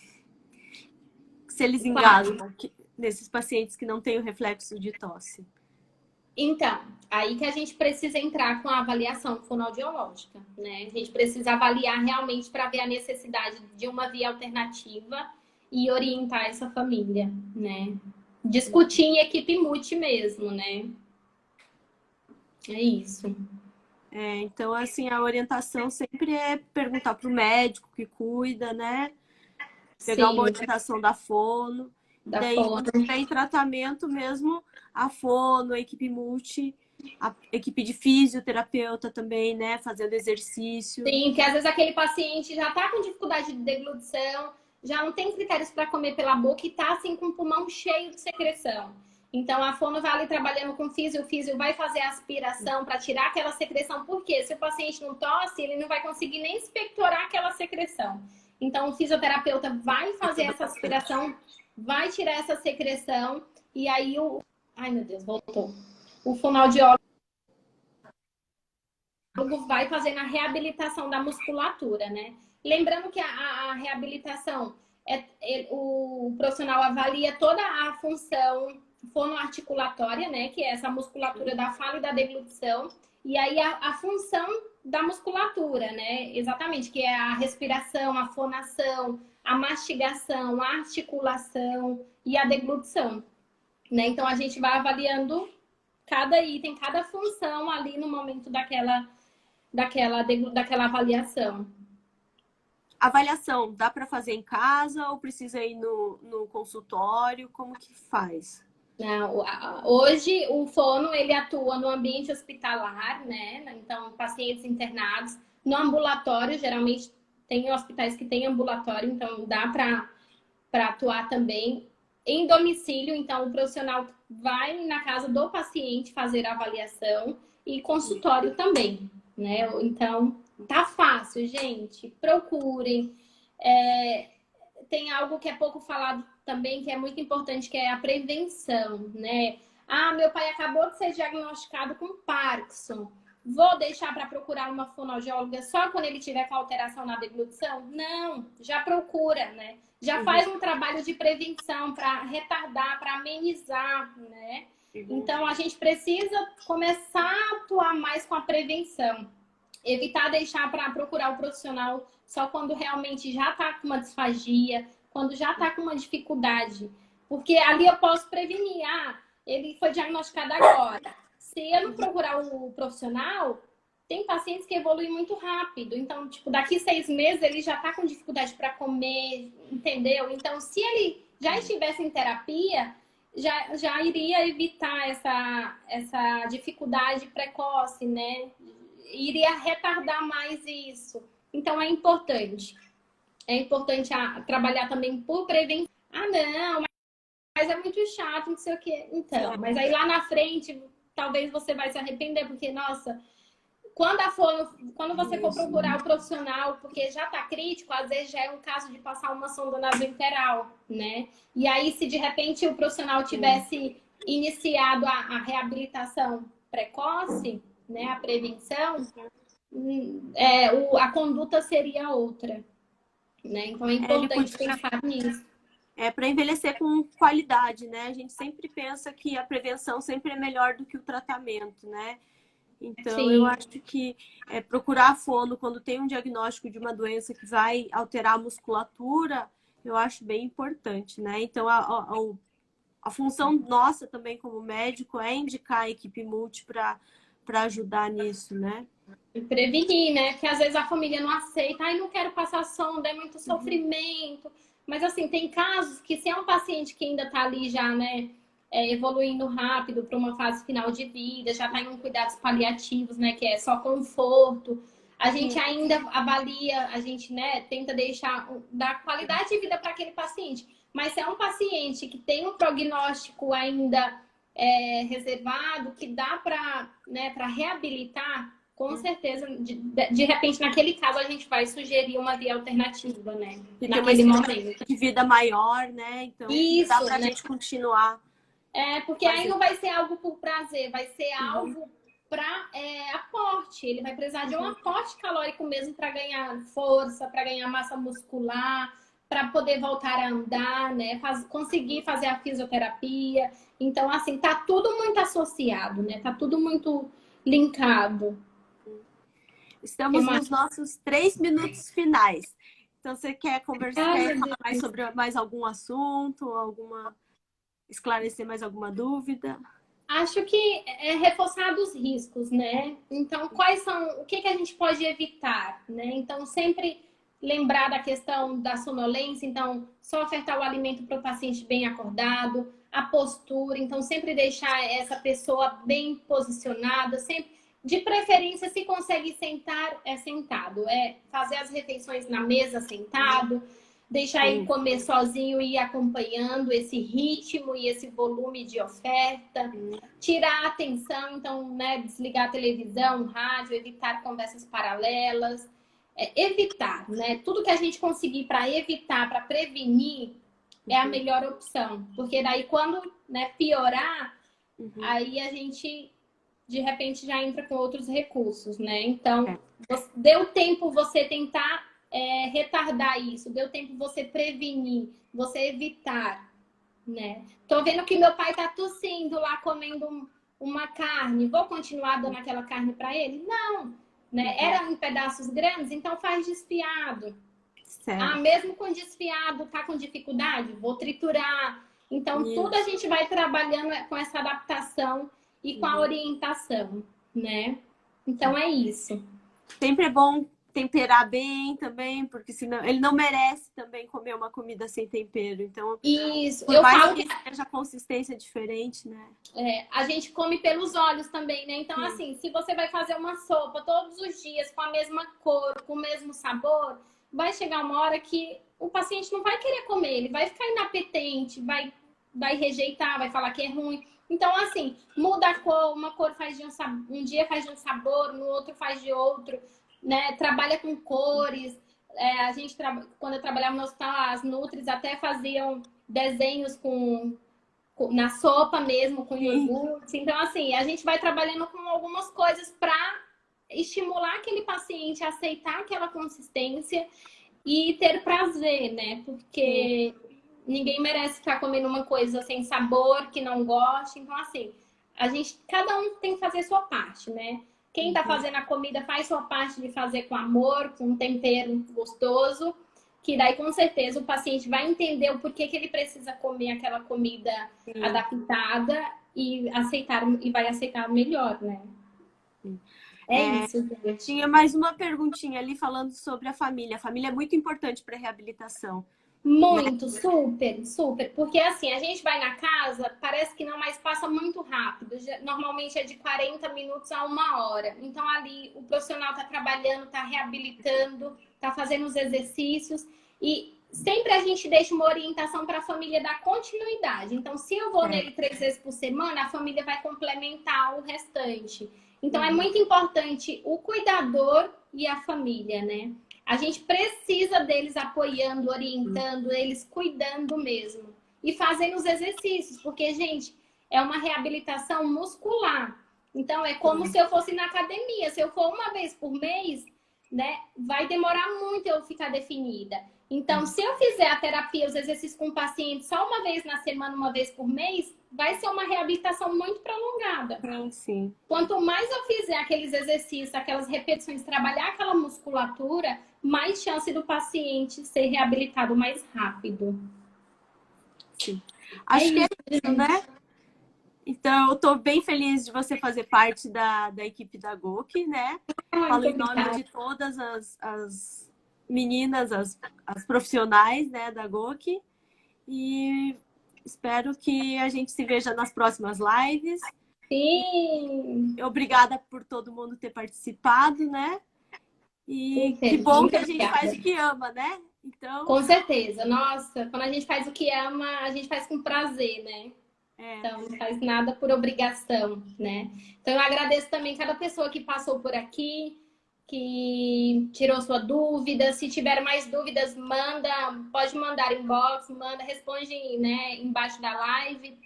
Se eles engasgam, nesses pacientes que não têm o reflexo de tosse? Então, aí que a gente precisa entrar com a avaliação fonoaudiológica, né? A gente precisa avaliar realmente para ver a necessidade de uma via alternativa e orientar essa família, né? Discutir em equipe multi mesmo, né? É isso. Então, assim, a orientação sempre é perguntar para o médico que cuida, né? Pegar uma orientação da fono. Da Daí, fono. quando tem tratamento mesmo, a fono, a equipe multi, a equipe de fisioterapeuta também, né? Fazendo exercício. Sim, porque às vezes aquele paciente já tá com dificuldade de deglutição, já não tem critérios para comer pela boca e tá assim com o pulmão cheio de secreção. Então a fono vai ali trabalhando com o físio vai fazer a aspiração para tirar aquela secreção, porque se o paciente não tosse, ele não vai conseguir nem expectorar aquela secreção. Então o fisioterapeuta vai fazer essa aspiração, vai tirar essa secreção e aí ai meu Deus, voltou. O fonoaudiólogo vai fazer na reabilitação da musculatura, né? Lembrando que a reabilitação, o profissional avalia toda a função fonoarticulatória, né? Que é essa musculatura da fala e da deglutição. E aí a função da musculatura, né? Exatamente, que é a respiração, a fonação, a mastigação, a articulação e a deglutição, né? Então a gente vai avaliando cada item, cada função ali no momento daquela avaliação. Avaliação, dá para fazer em casa ou precisa ir no consultório? Como que faz? Hoje o fono ele atua no ambiente hospitalar, né? Então, pacientes internados, no ambulatório, geralmente tem hospitais que têm ambulatório, então dá para atuar também. Em domicílio, então o profissional vai na casa do paciente fazer a avaliação e consultório também, né? Então, tá fácil, gente. Procurem. Tem algo que é pouco falado também, que é muito importante, que é a prevenção, né? Ah, meu pai acabou de ser diagnosticado com Parkinson. Vou deixar para procurar uma fonoaudióloga só quando ele tiver com alteração na deglutição? Não, já procura, né? Já faz um trabalho de prevenção para retardar, para amenizar, né? Então, a gente precisa começar a atuar mais com a prevenção. Evitar deixar para procurar o profissional só quando realmente já está com uma disfagia, quando já está com uma dificuldade. Porque ali eu posso prevenir. Ah, ele foi diagnosticado agora. Se eu não procurar o profissional, tem pacientes que evoluem muito rápido. Então, tipo, daqui 6 meses ele já está com dificuldade para comer, entendeu? Então, se ele já estivesse em terapia, já iria evitar essa dificuldade precoce, né? Iria retardar mais isso. Então, é importante. É importante trabalhar também por prevenção. Ah, não, mas é muito chato, não sei o quê. Então, mas aí lá na frente, talvez você vai se arrepender, porque, nossa, quando você for procurar o profissional, porque já tá crítico, às vezes já é um caso de passar uma sonda nasointeral, né? E aí, se de repente o profissional tivesse iniciado a reabilitação precoce, né, a prevenção, a conduta seria outra, né? Então é importante pensar nisso. Para envelhecer com qualidade, né? A gente sempre pensa que a prevenção sempre é melhor do que o tratamento, né? Então, sim, eu acho que procurar a fono quando tem um diagnóstico de uma doença que vai alterar a musculatura, eu acho bem importante, né? Então, a função nossa também como médico é indicar a equipe multi para ajudar nisso, né? E prevenir, né? Porque às vezes a família não aceita, ai, não quero passar sonda, é muito sofrimento. Mas assim, tem casos que se é um paciente que ainda tá ali já, né, evoluindo rápido para uma fase final de vida, já tá em cuidados paliativos, né, que é só conforto, a gente ainda avalia, a gente, né, tenta dar qualidade de vida para aquele paciente. Mas se é um paciente que tem um prognóstico ainda reservado, que dá para, né, para reabilitar, com certeza, de repente, naquele caso, a gente vai sugerir uma via alternativa, né? Que naquele tem uma momento. de vida maior, né? Então, Isso, dá pra né? gente continuar. Porque aí não vai ser algo por prazer, vai ser algo para aporte. Ele vai precisar de um aporte calórico mesmo para ganhar força, para ganhar massa muscular, para poder voltar a andar, né? Conseguir fazer a fisioterapia. Então, assim, tá tudo muito associado, né? Tá tudo muito linkado. Estamos nos nossos 3 minutos finais. Então, você quer conversar, quer falar mais sobre mais algum assunto, esclarecer mais alguma dúvida? Acho que é reforçar os riscos, né? Então, o que a gente pode evitar, né? Então, sempre lembrar da questão da sonolência, então, só ofertar o alimento para o paciente bem acordado, a postura, então, sempre deixar essa pessoa bem posicionada, sempre, de preferência, se consegue sentar, sentado, fazer as refeições na mesa sentado, deixar ele comer sozinho e ir acompanhando esse ritmo e esse volume de oferta. Tirar a atenção, então, né, desligar a televisão, rádio, evitar conversas paralelas. Evitar, né? Tudo que a gente conseguir para evitar, para prevenir, é a melhor opção. Porque daí, quando, né, piorar, aí a gente, de repente, já entra com outros recursos, né? Então, deu tempo você tentar retardar isso, deu tempo você prevenir, você evitar, né? Tô vendo que meu pai tá tossindo lá, comendo uma carne, vou continuar dando aquela carne para ele? Não, né? Era em pedaços grandes, então faz desfiado. Certo. Mesmo com desfiado, tá com dificuldade? Vou triturar. Então, tudo a gente vai trabalhando com essa adaptação e com a orientação, né? Então, é isso. Sempre é bom temperar bem também, porque senão ele não merece também comer uma comida sem tempero. Então, isso. Por mais que seja consistência diferente, né? A gente come pelos olhos também, né? Então, assim, se você vai fazer uma sopa todos os dias com a mesma cor, com o mesmo sabor, vai chegar uma hora que o paciente não vai querer comer, ele vai ficar inapetente, vai rejeitar, vai falar que é ruim. Então, assim, muda a cor, uma cor faz de um dia faz de um sabor, no outro faz de outro, né? Trabalha com cores. A gente, quando eu trabalhava no hospital, as nutris até faziam desenhos na sopa mesmo, com iogurte. Então, assim, a gente vai trabalhando com algumas coisas para estimular aquele paciente a aceitar aquela consistência e ter prazer, né? Porque ninguém merece ficar comendo uma coisa sem sabor, que não goste. Então, assim, cada um tem que fazer a sua parte, né? Quem tá fazendo a comida faz sua parte de fazer com amor, com um tempero gostoso, que daí com certeza o paciente vai entender o porquê que ele precisa comer aquela comida adaptada e vai aceitar melhor, né? Isso, gente. Tinha mais uma perguntinha ali falando sobre a família. A família é muito importante para a reabilitação. Muito, super, super. Porque assim, a gente vai na casa, parece que não, mas passa muito rápido. Normalmente é de 40 minutos a 1 hora. Então ali o profissional está trabalhando, está reabilitando, está fazendo os exercícios. E sempre a gente deixa uma orientação para a família dar continuidade. Então, se eu vou nele 3 vezes por semana, a família vai complementar o restante. Então, é muito importante o cuidador e a família, né? A gente precisa deles apoiando, orientando, eles cuidando mesmo. E fazendo os exercícios, porque, gente, é uma reabilitação muscular. Então, é como se eu fosse na academia. Se eu for uma vez por mês, né, vai demorar muito eu ficar definida. Então, se eu fizer a terapia, os exercícios com o paciente só uma vez na semana, uma vez por mês, vai ser uma reabilitação muito prolongada. Sim. Quanto mais eu fizer aqueles exercícios, aquelas repetições, trabalhar aquela musculatura, mais chance do paciente ser reabilitado mais rápido. Sim. Acho que é isso, né? Então, eu estou bem feliz de você fazer parte da equipe da GOK, né? Falo em nome de todas as meninas, as profissionais, né, da GOK. E espero que a gente se veja nas próximas lives. Sim! Obrigada por todo mundo ter participado, né? E que bom que a gente faz o que ama, né? Então, com certeza. Nossa, quando a gente faz o que ama, a gente faz com prazer, né? Então, não faz nada por obrigação, né? Então, eu agradeço também cada pessoa que passou por aqui, que tirou sua dúvida. Se tiver mais dúvidas, pode mandar inbox, responde, né, embaixo da live,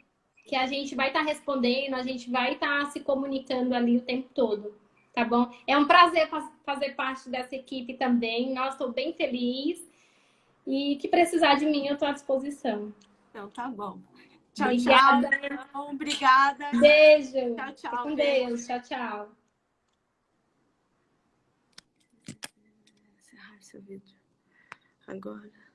que a gente vai estar respondendo, a gente vai estar se comunicando ali o tempo todo, tá bom? É um prazer fazer parte dessa equipe também. Nossa, estou bem feliz. E que precisar de mim, eu estou à disposição. Então, tá bom. Tchau, Obrigada. tchau. Obrigada. Beijo. Tchau, tchau. Fica com Beijo. Deus. Tchau, tchau. Vou encerrar esse vídeo agora.